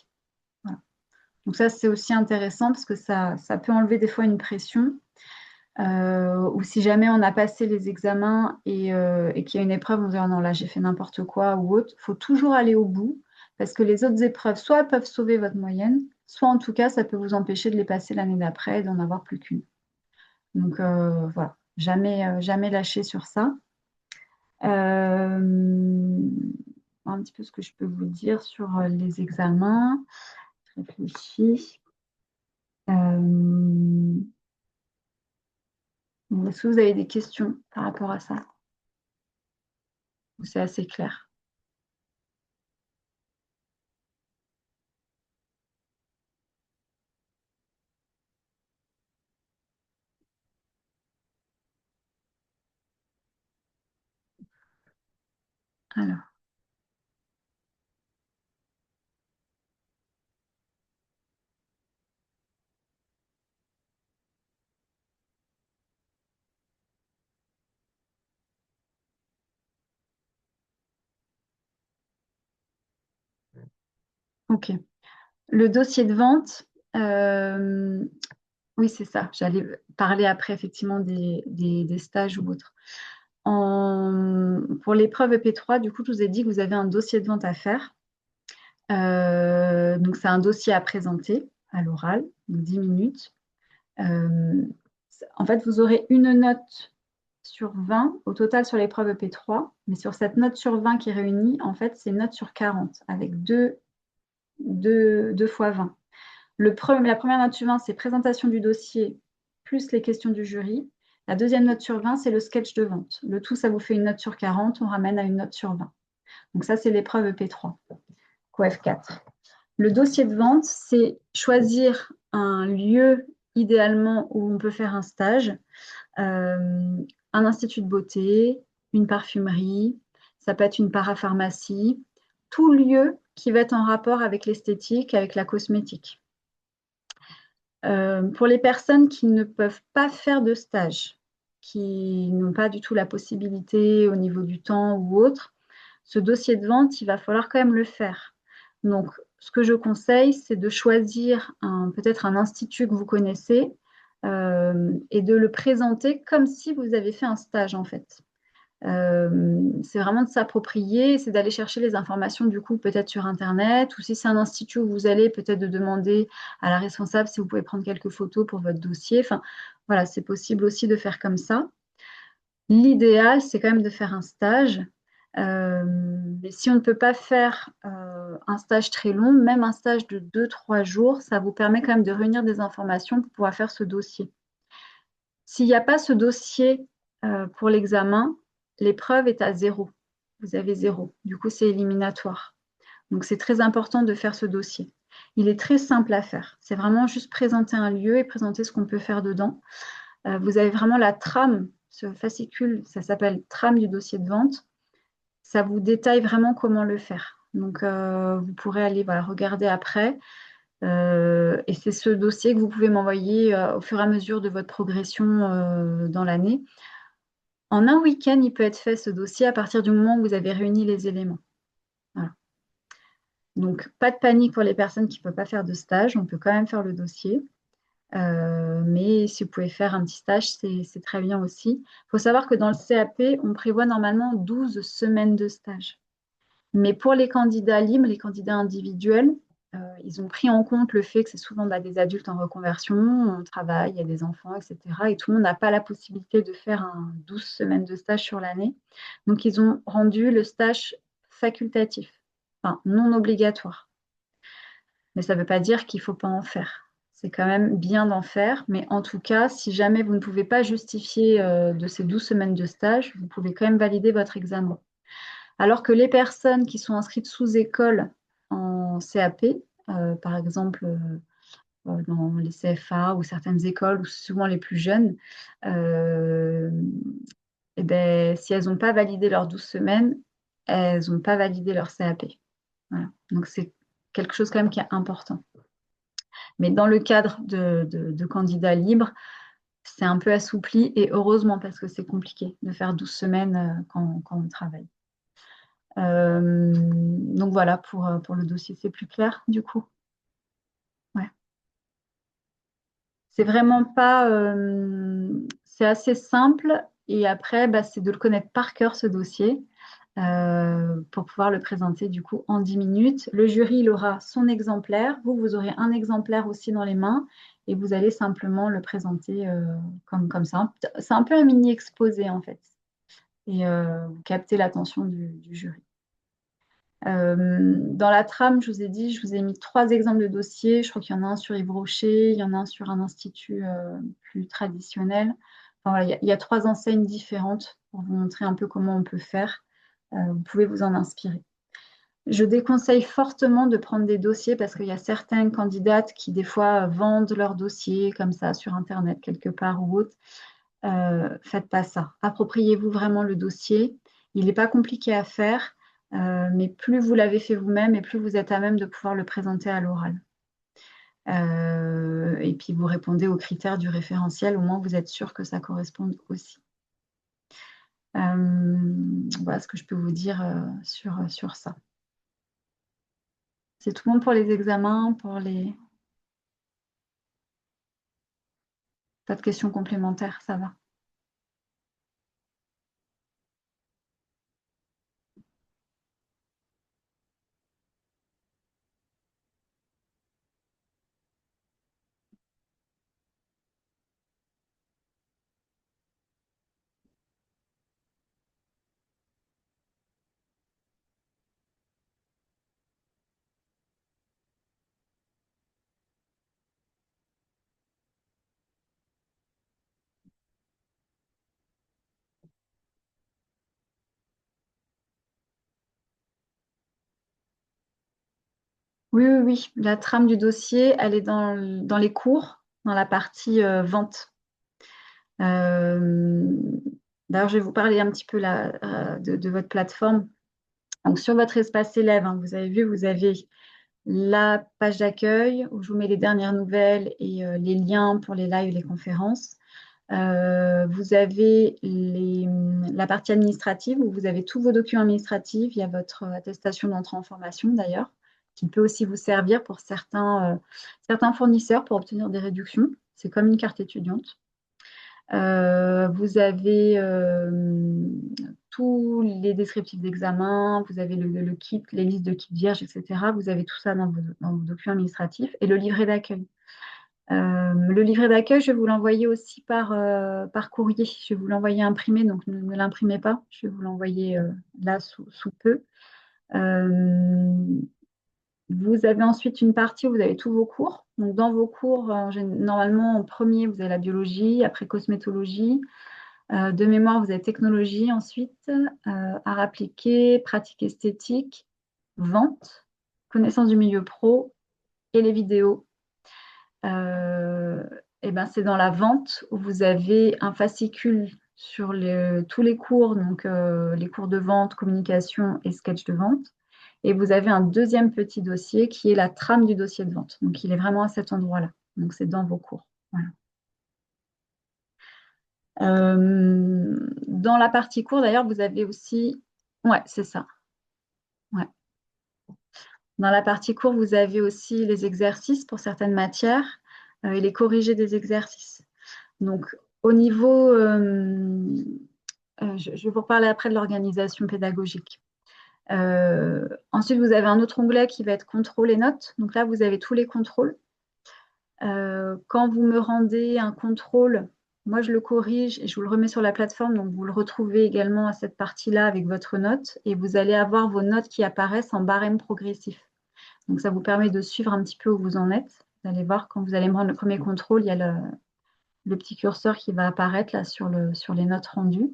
Voilà. Donc ça, c'est aussi intéressant parce que ça peut enlever des fois une pression. Ou si jamais on a passé les examens et qu'il y a une épreuve, on se dit oh non, là j'ai fait n'importe quoi ou autre, il faut toujours aller au bout parce que les autres épreuves, soit elles peuvent sauver votre moyenne, soit en tout cas ça peut vous empêcher de les passer l'année d'après et d'en avoir plus qu'une. Donc voilà, jamais lâcher sur ça. Un petit peu ce que je peux vous dire sur les examens. Je réfléchis. Est-ce que vous avez des questions par rapport à ça? Ou c'est assez clair? Alors, ok. Le dossier de vente, euh, oui, c'est ça. J'allais parler après, effectivement, des stages ou autres. Pour l'épreuve EP3, du coup, je vous ai dit que vous avez un dossier de vente à faire. Donc, c'est un dossier à présenter à l'oral, donc 10 minutes. Euh, En fait, vous aurez une note sur 20 au total sur l'épreuve EP3, mais sur cette note sur 20 qui est réunie, en fait, c'est une note sur 40 avec deux fois 20. La première note sur 20, c'est présentation du dossier plus les questions du jury. La deuxième note sur 20, c'est le sketch de vente. Le tout, ça vous fait une note sur 40, on ramène à une note sur 20. Donc ça, c'est l'épreuve EP3, COF4. Le dossier de vente, c'est choisir un lieu idéalement où on peut faire un stage, un institut de beauté, une parfumerie, ça peut être une parapharmacie, tout lieu qui va être en rapport avec l'esthétique, avec la cosmétique. Pour les personnes qui ne peuvent pas faire de stage, qui n'ont pas du tout la possibilité au niveau du temps ou autre, ce dossier de vente, il va falloir quand même le faire. Donc, ce que je conseille, c'est de choisir peut-être un institut que vous connaissez et de le présenter comme si vous avez fait un stage en fait. C'est vraiment de s'approprier, c'est d'aller chercher les informations du coup peut-être sur Internet ou si c'est un institut où vous allez peut-être de demander à la responsable si vous pouvez prendre quelques photos pour votre dossier. Enfin, voilà, c'est possible aussi de faire comme ça. L'idéal, c'est quand même de faire un stage. Mais si on ne peut pas faire un stage très long, même un stage de 2, 3 jours, ça vous permet quand même de réunir des informations pour pouvoir faire ce dossier. S'il n'y a pas ce dossier pour l'examen, l'épreuve est à zéro. Vous avez zéro. Du coup, c'est éliminatoire. Donc, c'est très important de faire ce dossier. Il est très simple à faire. C'est vraiment juste présenter un lieu et présenter ce qu'on peut faire dedans. Vous avez vraiment la trame, ce fascicule, ça s'appelle trame du dossier de vente. Ça vous détaille vraiment comment le faire. Donc, vous pourrez aller voilà, regarder après. Et c'est ce dossier que vous pouvez m'envoyer au fur et à mesure de votre progression dans l'année. En un week-end, il peut être fait ce dossier à partir du moment où vous avez réuni les éléments. Voilà. Donc, pas de panique pour les personnes qui ne peuvent pas faire de stage. On peut quand même faire le dossier. Mais si vous pouvez faire un petit stage, c'est très bien aussi. Il faut savoir que dans le CAP, on prévoit normalement 12 semaines de stage. Mais pour les candidats libres, les candidats individuels, ils ont pris en compte le fait que c'est souvent des adultes en reconversion, on travaille, il y a des enfants, etc. Et tout le monde n'a pas la possibilité de faire 12 semaines de stage sur l'année. Donc, ils ont rendu le stage facultatif, enfin non obligatoire. Mais ça ne veut pas dire qu'il ne faut pas en faire. C'est quand même bien d'en faire, mais en tout cas, si jamais vous ne pouvez pas justifier de ces 12 semaines de stage, vous pouvez quand même valider votre examen. Alors que les personnes qui sont inscrites sous école en CAP, par exemple dans les CFA ou certaines écoles, ou souvent les plus jeunes, euh, eh ben, si elles n'ont pas validé leurs 12 semaines, elles n'ont pas validé leur CAP. Voilà. Donc c'est quelque chose quand même qui est important. Mais dans le cadre de candidats libres, c'est un peu assoupli et heureusement parce que c'est compliqué de faire 12 semaines quand on travaille. Donc voilà pour le dossier, c'est plus clair du coup. Ouais. C'est vraiment pas, c'est assez simple et après bah, c'est de le connaître par cœur ce dossier pour pouvoir le présenter du coup en 10 minutes. Le jury il aura son exemplaire, vous aurez un exemplaire aussi dans les mains et vous allez simplement le présenter comme ça. C'est un peu un mini exposé en fait et vous captez l'attention du jury. Dans la trame, je vous ai dit, je vous ai mis 3 exemples de dossiers. Je crois qu'il y en a un sur Yves Rocher, il y en a un sur un institut plus traditionnel. Enfin, voilà, il y a 3 enseignes différentes pour vous montrer un peu comment on peut faire. Vous pouvez vous en inspirer. Je déconseille fortement de prendre des dossiers parce qu'il y a certaines candidates qui, des fois, vendent leurs dossiers comme ça sur Internet, quelque part ou autre. Faites pas ça. Appropriez-vous vraiment le dossier. Il n'est pas compliqué à faire. mais plus vous l'avez fait vous-même et plus vous êtes à même de pouvoir le présenter à l'oral. Et puis vous répondez aux critères du référentiel, au moins vous êtes sûr que ça corresponde aussi. Voilà ce que je peux vous dire sur ça. C'est tout le monde pour les examens, pour les... Pas de questions complémentaires, ça va. Oui, oui, oui. La trame du dossier, elle est dans les cours, dans la partie vente. Euh, D'ailleurs, je vais vous parler un petit peu là, de votre plateforme. Donc, sur votre espace élève, hein, vous avez vu, vous avez la page d'accueil où je vous mets les dernières nouvelles et les liens pour les lives et les conférences. Vous avez la partie administrative où vous avez tous vos documents administratifs. Il y a votre attestation d'entrée en formation d'ailleurs, qui peut aussi vous servir pour certains fournisseurs pour obtenir des réductions. C'est comme une carte étudiante. Vous avez tous les descriptifs d'examen, vous avez le kit, les listes de kits vierges, etc. Vous avez tout ça dans vos documents administratifs et le livret d'accueil. Le livret d'accueil, je vais vous l'envoyer aussi par courrier. Je vais vous l'envoyer imprimé, donc ne l'imprimez pas. Je vais vous l'envoyer là sous peu. Euh, Vous avez ensuite une partie où vous avez tous vos cours. Donc, dans vos cours, normalement, en premier, vous avez la biologie, après cosmétologie. De mémoire, vous avez technologie ensuite, art appliqué, pratique esthétique, vente, connaissance du milieu pro et les vidéos. Euh, et ben, c'est dans la vente où vous avez un fascicule sur tous les cours, donc les cours de vente, communication et sketch de vente. Et vous avez un deuxième petit dossier qui est la trame du dossier de vente. Donc, il est vraiment à cet endroit-là. Donc, c'est dans vos cours. Voilà. Dans la partie cours, d'ailleurs, vous avez aussi... Ouais, c'est ça. Ouais. Dans la partie cours, vous avez aussi les exercices pour certaines matières et les corrigés des exercices. Donc, au niveau... je vais vous reparler après de l'organisation pédagogique. Ensuite, vous avez un autre onglet qui va être contrôle et notes. Donc là, vous avez tous les contrôles. Quand vous me rendez un contrôle, moi, je le corrige et je vous le remets sur la plateforme. Donc, vous le retrouvez également à cette partie-là avec votre note et vous allez avoir vos notes qui apparaissent en barème progressif. Donc, ça vous permet de suivre un petit peu où vous en êtes. Vous allez voir, quand vous allez me rendre le premier contrôle, il y a le petit curseur qui va apparaître là sur les notes rendues.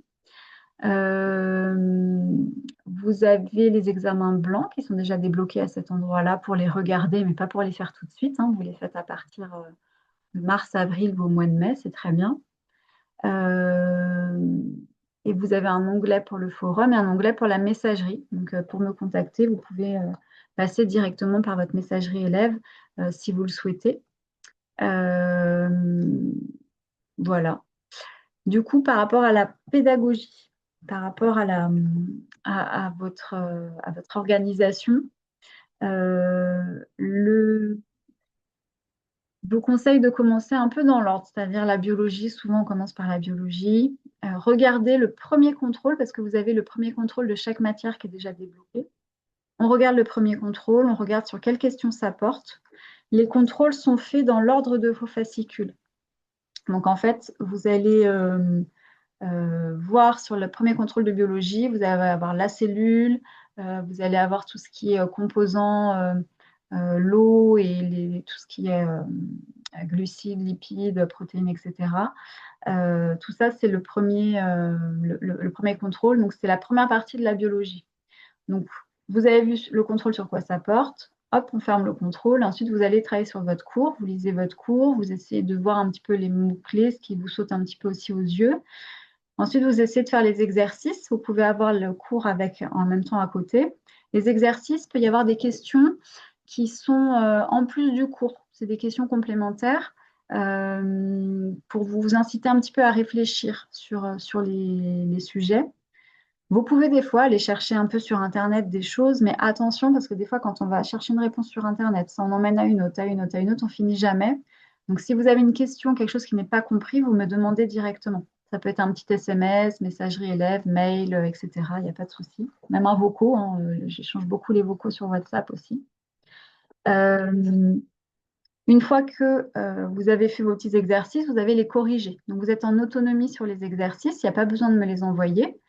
Vous avez les examens blancs qui sont déjà débloqués à cet endroit-là pour les regarder, mais pas pour les faire tout de suite, hein. Vous les faites à partir de mars, avril ou au mois de mai, c'est très bien. Euh, et vous avez un onglet pour le forum et un onglet pour la messagerie. Donc, pour me contacter, vous pouvez passer directement par votre messagerie élève si vous le souhaitez. Euh, voilà. Du coup, par rapport à la pédagogie, par rapport à votre organisation, je vous conseille de commencer un peu dans l'ordre, c'est-à-dire la biologie. Souvent, on commence par la biologie. Regardez le premier contrôle, parce que vous avez le premier contrôle de chaque matière qui est déjà débloqué. On regarde le premier contrôle, on regarde sur quelles questions ça porte. Les contrôles sont faits dans l'ordre de vos fascicules. Donc, en fait, vous allez voir sur le premier contrôle de biologie, vous allez avoir la cellule, vous allez avoir tout ce qui est composants, l'eau et tout ce qui est glucides, lipides, protéines, etc. Tout ça, c'est le premier contrôle. Donc, c'est la première partie de la biologie. Donc, vous avez vu le contrôle sur quoi ça porte. Hop, on ferme le contrôle. Ensuite, vous allez travailler sur votre cours. Vous lisez votre cours. Vous essayez de voir un petit peu les mots-clés, ce qui vous saute un petit peu aussi aux yeux. Ensuite, vous essayez de faire les exercices. Vous pouvez avoir le cours avec, en même temps à côté. Les exercices, il peut y avoir des questions qui sont en plus du cours. C'est des questions complémentaires pour vous inciter un petit peu à réfléchir sur les sujets. Vous pouvez des fois aller chercher un peu sur Internet des choses, mais attention parce que des fois, quand on va chercher une réponse sur Internet, ça en emmène à une autre, à une autre, à une autre, on finit jamais. Donc, si vous avez une question, quelque chose qui n'est pas compris, vous me demandez directement. Ça peut être un petit SMS, messagerie élève, mail, etc. Il n'y a pas de souci. Même un vocaux, hein, j'échange beaucoup les vocaux sur WhatsApp aussi. Euh, une fois que vous avez fait vos petits exercices, vous avez les corriger. Donc, vous êtes en autonomie sur les exercices. Il n'y a pas besoin de me les envoyer.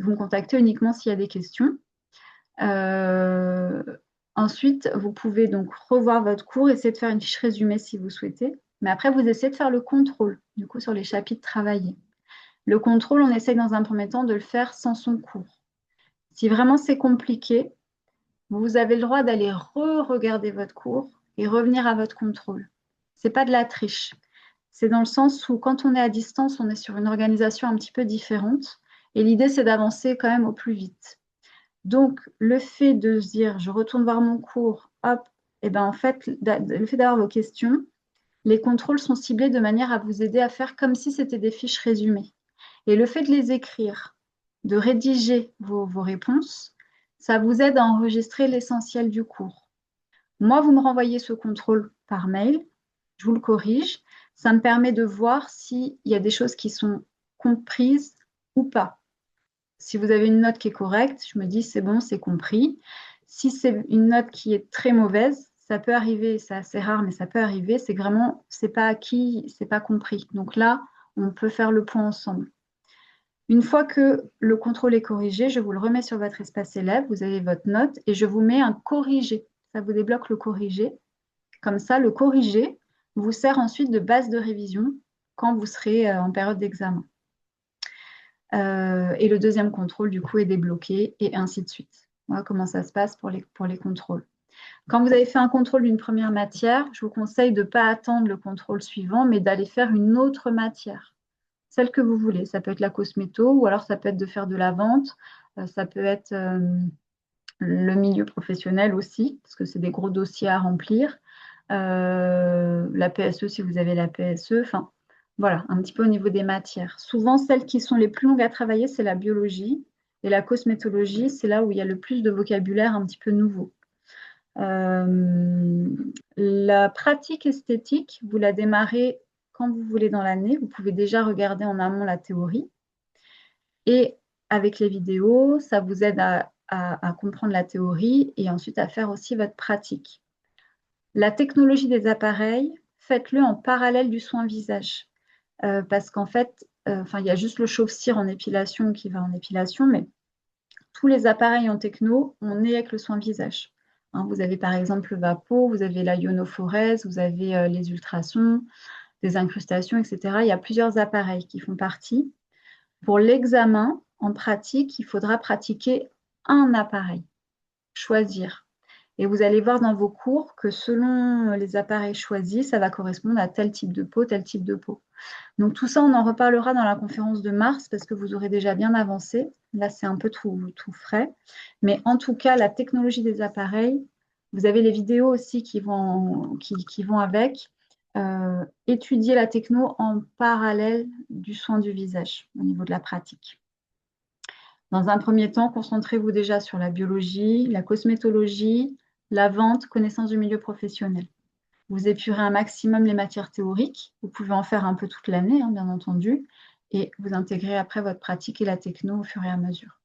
Vous me contactez uniquement s'il y a des questions. Euh, Ensuite, vous pouvez donc revoir votre cours, essayer de faire une fiche résumée si vous souhaitez. Mais après, vous essayez de faire le contrôle, du coup, sur les chapitres travaillés. Le contrôle, on essaye dans un premier temps de le faire sans son cours. Si vraiment c'est compliqué, vous avez le droit d'aller re-regarder votre cours et revenir à votre contrôle. C'est pas de la triche. C'est dans le sens où quand on est à distance, on est sur une organisation un petit peu différente. Et l'idée, c'est d'avancer quand même au plus vite. Donc, le fait de se dire, je retourne voir mon cours, hop, et ben en fait, le fait d'avoir vos questions, les contrôles sont ciblés de manière à vous aider à faire comme si c'était des fiches résumées. Et le fait de les écrire, de rédiger vos réponses, ça vous aide à enregistrer l'essentiel du cours. Moi, vous me renvoyez ce contrôle par mail, je vous le corrige. Ça me permet de voir s'il y a des choses qui sont comprises ou pas. Si vous avez une note qui est correcte, je me dis c'est bon, c'est compris. Si c'est une note qui est très mauvaise, ça peut arriver, c'est assez rare, mais ça peut arriver, c'est vraiment, c'est pas acquis, c'est pas compris. Donc là, on peut faire le point ensemble. Une fois que le contrôle est corrigé, je vous le remets sur votre espace élève, vous avez votre note et je vous mets un corrigé. Ça vous débloque le corrigé. Comme ça, le corrigé vous sert ensuite de base de révision quand vous serez en période d'examen. Et le deuxième contrôle, du coup, est débloqué et ainsi de suite. Voilà comment ça se passe pour les contrôles. Quand vous avez fait un contrôle d'une première matière, je vous conseille de ne pas attendre le contrôle suivant, mais d'aller faire une autre matière, celle que vous voulez. Ça peut être la cosméto, ou alors ça peut être de faire de la vente, ça peut être le milieu professionnel aussi, parce que c'est des gros dossiers à remplir. La PSE si vous avez la PSE, enfin voilà, un petit peu au niveau des matières. Souvent, celles qui sont les plus longues à travailler, c'est la biologie et la cosmétologie, c'est là où il y a le plus de vocabulaire un petit peu nouveau. La pratique esthétique, vous la démarrez quand vous voulez dans l'année. Vous pouvez déjà regarder en amont la théorie. Et avec les vidéos, ça vous aide à comprendre la théorie et ensuite à faire aussi votre pratique. La technologie des appareils, faites-le en parallèle du soin visage. Parce qu'en fait, il y a juste le chauffe-cire en épilation qui va en épilation, mais tous les appareils en techno, on est avec le soin visage. Hein, vous avez par exemple le Vapo, vous avez la ionophorèse, vous avez les ultrasons, des incrustations, etc. Il y a plusieurs appareils qui font partie. Pour l'examen, en pratique, il faudra pratiquer un appareil, choisir. Et vous allez voir dans vos cours que selon les appareils choisis, ça va correspondre à tel type de peau, tel type de peau. Donc tout ça, on en reparlera dans la conférence de mars parce que vous aurez déjà bien avancé. Là, c'est un peu tout frais. Mais en tout cas, la technologie des appareils, vous avez les vidéos aussi qui vont avec. Étudier la techno en parallèle du soin du visage au niveau de la pratique. Dans un premier temps, concentrez-vous déjà sur la biologie, la cosmétologie, la vente, connaissance du milieu professionnel. Vous épurez un maximum les matières théoriques. Vous pouvez en faire un peu toute l'année, hein, bien entendu. Et vous intégrez après votre pratique et la techno au fur et à mesure.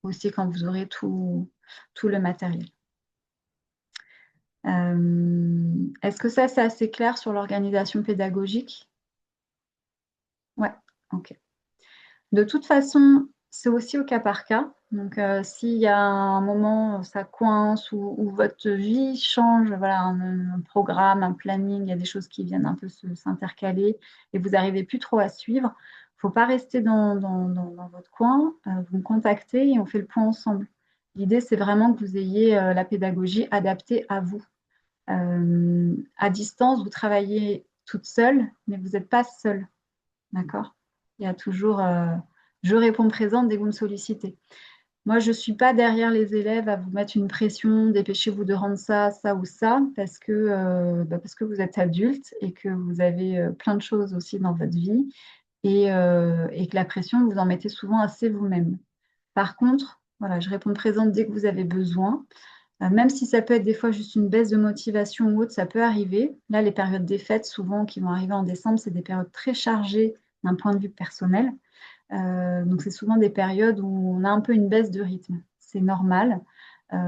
Aussi quand vous aurez tout le matériel. Est-ce que ça, c'est assez clair sur l'organisation pédagogique? Ouais, ok. De toute façon, c'est aussi au cas par cas. Donc, s'il y a un moment, ça coince ou votre vie change, voilà, un programme, un planning, il y a des choses qui viennent un peu s'intercaler et vous n'arrivez plus trop à suivre, il ne faut pas rester dans votre coin. Vous me contactez et on fait le point ensemble. L'idée, c'est vraiment que vous ayez la pédagogie adaptée à vous. À distance, vous travaillez toute seule, mais vous n'êtes pas seule. D'accord? Il y a toujours je réponds présente dès que vous me sollicitez. Moi, je ne suis pas derrière les élèves à vous mettre une pression, dépêchez-vous de rendre ça, ça ou ça, parce que vous êtes adulte et que vous avez plein de choses aussi dans votre vie et que la pression, vous en mettez souvent assez vous-même. Par contre, voilà, je réponds présente dès que vous avez besoin. Même si ça peut être des fois juste une baisse de motivation ou autre, ça peut arriver. Là, les périodes des fêtes, souvent, qui vont arriver en décembre, c'est des périodes très chargées d'un point de vue personnel. Donc, c'est souvent des périodes où on a un peu une baisse de rythme. C'est normal.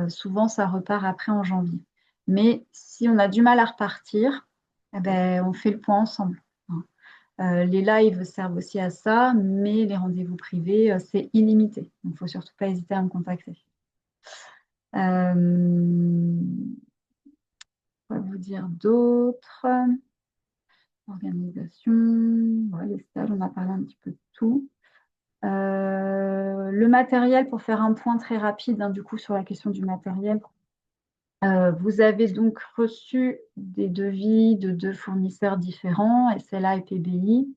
Souvent, ça repart après en janvier. Mais si on a du mal à repartir, eh ben, on fait le point ensemble. Hein. Les lives servent aussi à ça, mais les rendez-vous privés, c'est illimité. Donc, il ne faut surtout pas hésiter à me contacter. Euh, Quoi vous dire d'autre? Organisation, ouais, les stages, on a parlé un petit peu de tout. Le matériel, pour faire un point très rapide, hein, du coup, sur la question du matériel. Vous avez donc reçu des devis de 2 fournisseurs différents, SLA et PBI.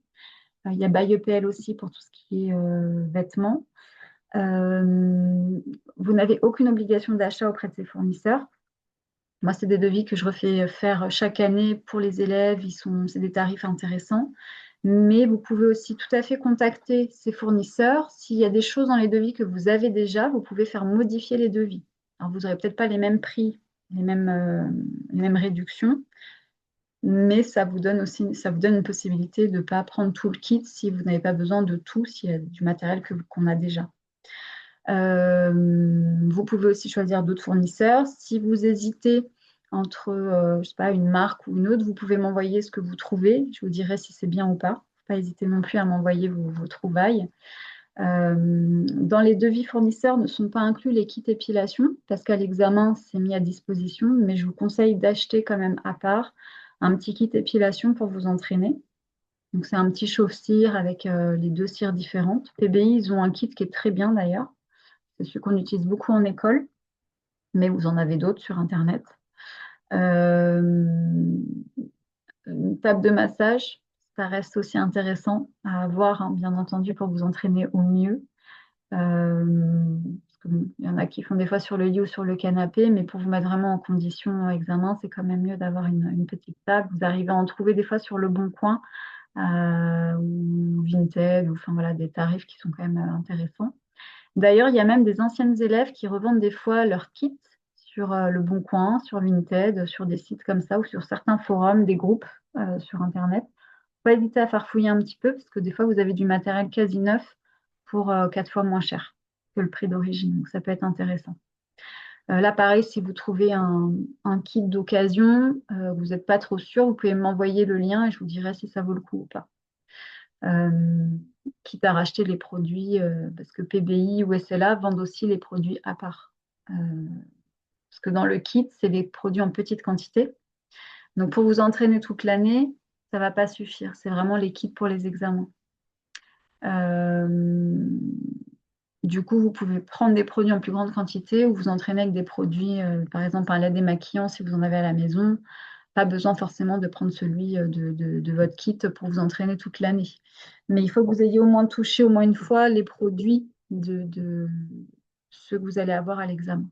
Il y a BuyEPL aussi pour tout ce qui est vêtements. Vous n'avez aucune obligation d'achat auprès de ces fournisseurs. Moi, c'est des devis que je refais faire chaque année pour les élèves. C'est des tarifs intéressants. Mais vous pouvez aussi tout à fait contacter ces fournisseurs. S'il y a des choses dans les devis que vous avez déjà, vous pouvez faire modifier les devis. Alors, vous n'aurez peut-être pas les mêmes prix, les mêmes réductions, mais ça vous donne une possibilité de ne pas prendre tout le kit si vous n'avez pas besoin de tout, s'il y a du matériel qu'on a déjà. Vous pouvez aussi choisir d'autres fournisseurs. Si vous hésitez entre, je sais pas, une marque ou une autre, vous pouvez m'envoyer ce que vous trouvez. Je vous dirai si c'est bien ou pas. Faut pas hésiter non plus à m'envoyer vos trouvailles. Dans les devis fournisseurs ne sont pas inclus les kits épilation parce qu'à l'examen, c'est mis à disposition, mais je vous conseille d'acheter quand même à part un petit kit épilation pour vous entraîner. Donc, c'est un petit chauffe-cire avec les 2 cires différentes. PBI, ils ont un kit qui est très bien d'ailleurs. C'est celui qu'on utilise beaucoup en école, mais vous en avez d'autres sur Internet. Euh, une table de massage, ça reste aussi intéressant à avoir, hein, bien entendu, pour vous entraîner au mieux. Parce que, bon, il y en a qui font des fois sur le lit ou sur le canapé, mais pour vous mettre vraiment en condition examen, c'est quand même mieux d'avoir une petite table. Vous arrivez à en trouver des fois sur le Bon Coin ou Vinted, ou enfin voilà, des tarifs qui sont quand même intéressants. D'ailleurs, il y a même des anciennes élèves qui revendent des fois leurs kits sur Le Bon Coin, sur Vinted, sur des sites comme ça ou sur certains forums, des groupes sur Internet. Faut pas hésiter à farfouiller un petit peu parce que des fois, vous avez du matériel quasi neuf pour 4 fois moins cher que le prix d'origine. Donc, ça peut être intéressant. Là, pareil, si vous trouvez un kit d'occasion, vous n'êtes pas trop sûr, vous pouvez m'envoyer le lien et je vous dirai si ça vaut le coup ou pas. Euh, Quitte à racheter les produits, parce que PBI ou SLA vendent aussi les produits à part. Parce que dans le kit, c'est des produits en petite quantité. Donc pour vous entraîner toute l'année, ça ne va pas suffire. C'est vraiment les kits pour les examens. Euh, du coup, vous pouvez prendre des produits en plus grande quantité ou vous entraîner avec des produits, par exemple un lait démaquillant si vous en avez à la maison. Pas besoin forcément de prendre celui de votre kit pour vous entraîner toute l'année. Mais il faut que vous ayez au moins touché au moins une fois les produits de ceux que vous allez avoir à l'examen.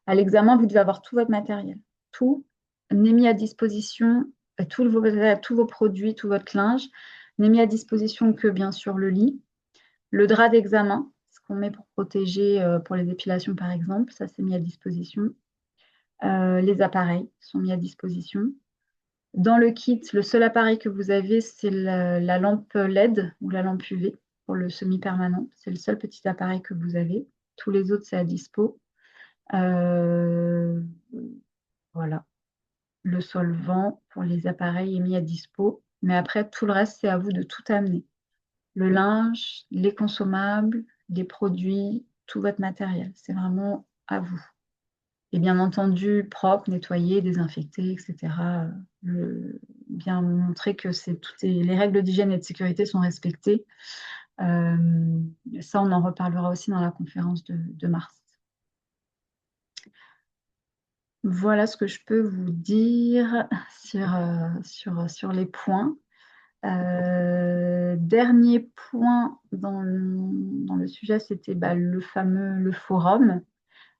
À l'examen, vous devez avoir tout votre matériel. Tout n'est mis à disposition, tous vos produits, tout votre linge n'est mis à disposition que bien sûr le lit, le drap d'examen, ce qu'on met pour protéger pour les épilations par exemple, ça c'est mis à disposition. Les appareils sont mis à disposition. Dans le kit, le seul appareil que vous avez, c'est la lampe LED ou la lampe UV pour le semi-permanent. C'est le seul petit appareil que vous avez. Tous les autres, c'est à dispo. Euh, voilà. Le solvant pour les appareils est mis à dispo. Mais après, tout le reste, c'est à vous de tout amener. Le linge, les consommables, les produits, tout votre matériel. C'est vraiment à vous. Et bien entendu, propre, nettoyé, désinfecté, etc. Bien montrer que les règles d'hygiène et de sécurité sont respectées. Euh, Ça, on en reparlera aussi dans la conférence de mars. Voilà ce que je peux vous dire sur les points. dernier point dans le sujet, c'était le fameux le forum.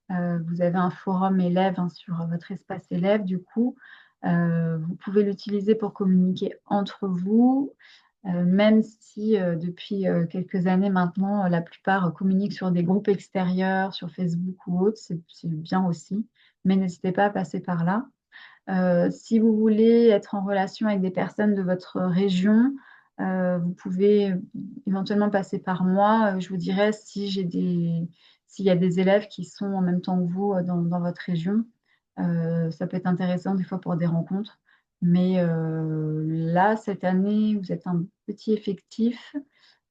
Vous avez un forum élève sur votre espace élève, du coup. Vous pouvez l'utiliser pour communiquer entre vous, même si depuis quelques années maintenant, la plupart communiquent sur des groupes extérieurs, sur Facebook ou autre, c'est bien aussi, mais n'hésitez pas à passer par là. Si vous voulez être en relation avec des personnes de votre région, vous pouvez éventuellement passer par moi. Je vous dirai si s'il y a des élèves qui sont en même temps que vous dans votre région. Ça peut être intéressant des fois pour des rencontres. Mais là, cette année, vous êtes un petit effectif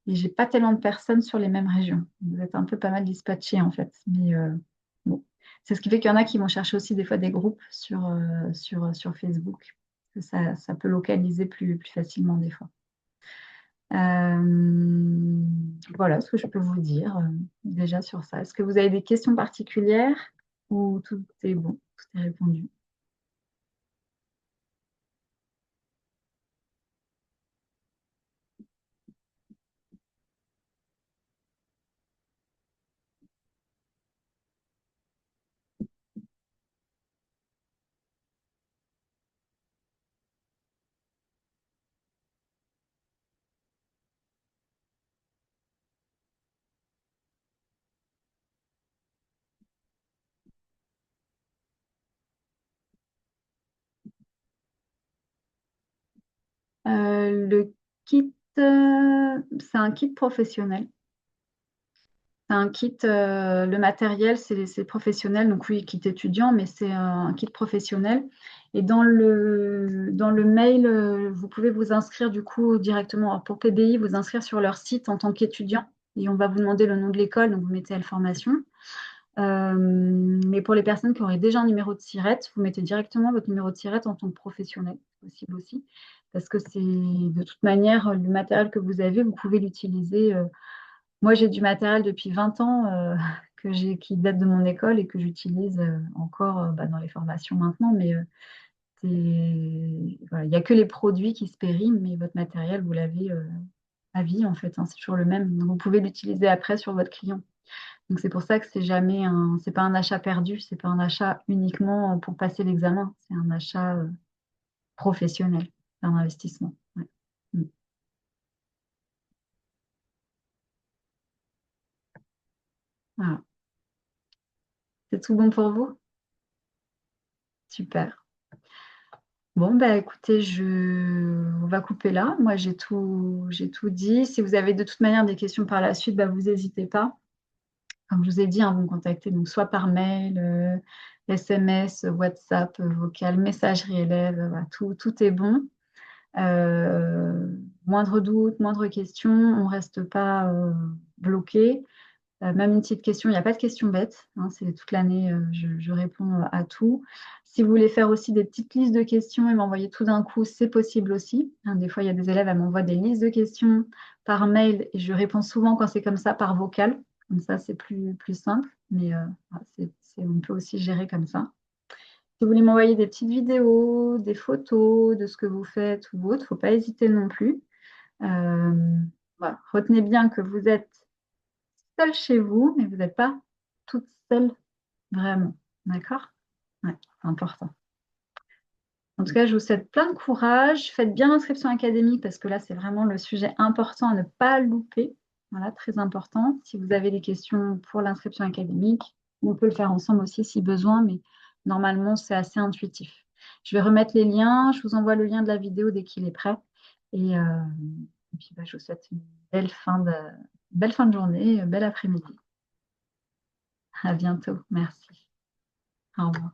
et j'ai pas tellement de personnes sur les mêmes régions. Vous êtes un peu pas mal dispatchés en fait. Mais bon. C'est ce qui fait qu'il y en a qui vont chercher aussi des fois des groupes sur Facebook. Ça peut localiser plus facilement des fois. Euh, voilà ce que je peux vous dire déjà sur ça. Est-ce que vous avez des questions particulières ou tout est bon, tout est répondu? Le kit, c'est un kit professionnel. C'est un kit, le matériel, c'est professionnel, donc oui, kit étudiant, mais c'est un kit professionnel. Et dans le mail, vous pouvez vous inscrire du coup directement pour PBI, vous inscrire sur leur site en tant qu'étudiant. Et on va vous demander le nom de l'école, donc vous mettez L formation. Mais pour les personnes qui auraient déjà un numéro de SIRET, vous mettez directement votre numéro de SIRET en tant que professionnel, c'est possible aussi. Parce que c'est de toute manière, le matériel que vous avez, vous pouvez l'utiliser. Moi, j'ai du matériel depuis 20 ans qui date de mon école et que j'utilise encore dans les formations maintenant. Mais voilà, il n'y a que les produits qui se périment, mais votre matériel, vous l'avez à vie en fait, hein, c'est toujours le même. Donc, vous pouvez l'utiliser après sur votre client. Donc, c'est pour ça que c'est pas un achat perdu, c'est pas un achat uniquement pour passer l'examen, c'est un achat professionnel, c'est un investissement. Ouais. Mm. Voilà. C'est tout bon pour vous? Super. Bon, bah écoutez, on va couper là. Moi, j'ai tout dit. Si vous avez de toute manière des questions par la suite, bah, vous n'hésitez pas. Comme je vous ai dit, hein, vous me contactez donc soit par mail, SMS, WhatsApp, vocal, messagerie élève, voilà, tout est bon. Euh, Moindre doute, moindre question, on ne reste pas bloqué. Même une petite question, il n'y a pas de questions bêtes, hein, c'est toute l'année, je réponds à tout. Si vous voulez faire aussi des petites listes de questions et m'envoyer tout d'un coup, c'est possible aussi, hein. Des fois, il y a des élèves, elles m'envoient des listes de questions par mail et je réponds souvent quand c'est comme ça par vocal. Comme ça, c'est plus simple, mais voilà, on peut aussi gérer comme ça. Si vous voulez m'envoyer des petites vidéos, des photos de ce que vous faites ou autre, il ne faut pas hésiter non plus. Euh, voilà. Retenez bien que vous êtes seul chez vous, mais vous n'êtes pas toute seule vraiment. D'accord? Ouais, c'est important. En tout cas, je vous souhaite plein de courage. Faites bien l'inscription académique parce que là, c'est vraiment le sujet important à ne pas louper. Voilà, très important. Si vous avez des questions pour l'inscription académique, on peut le faire ensemble aussi si besoin, mais normalement, c'est assez intuitif. Je vais remettre les liens. Je vous envoie le lien de la vidéo dès qu'il est prêt. Et puis, je vous souhaite une belle fin de journée, bel après-midi. À bientôt. Merci. Au revoir.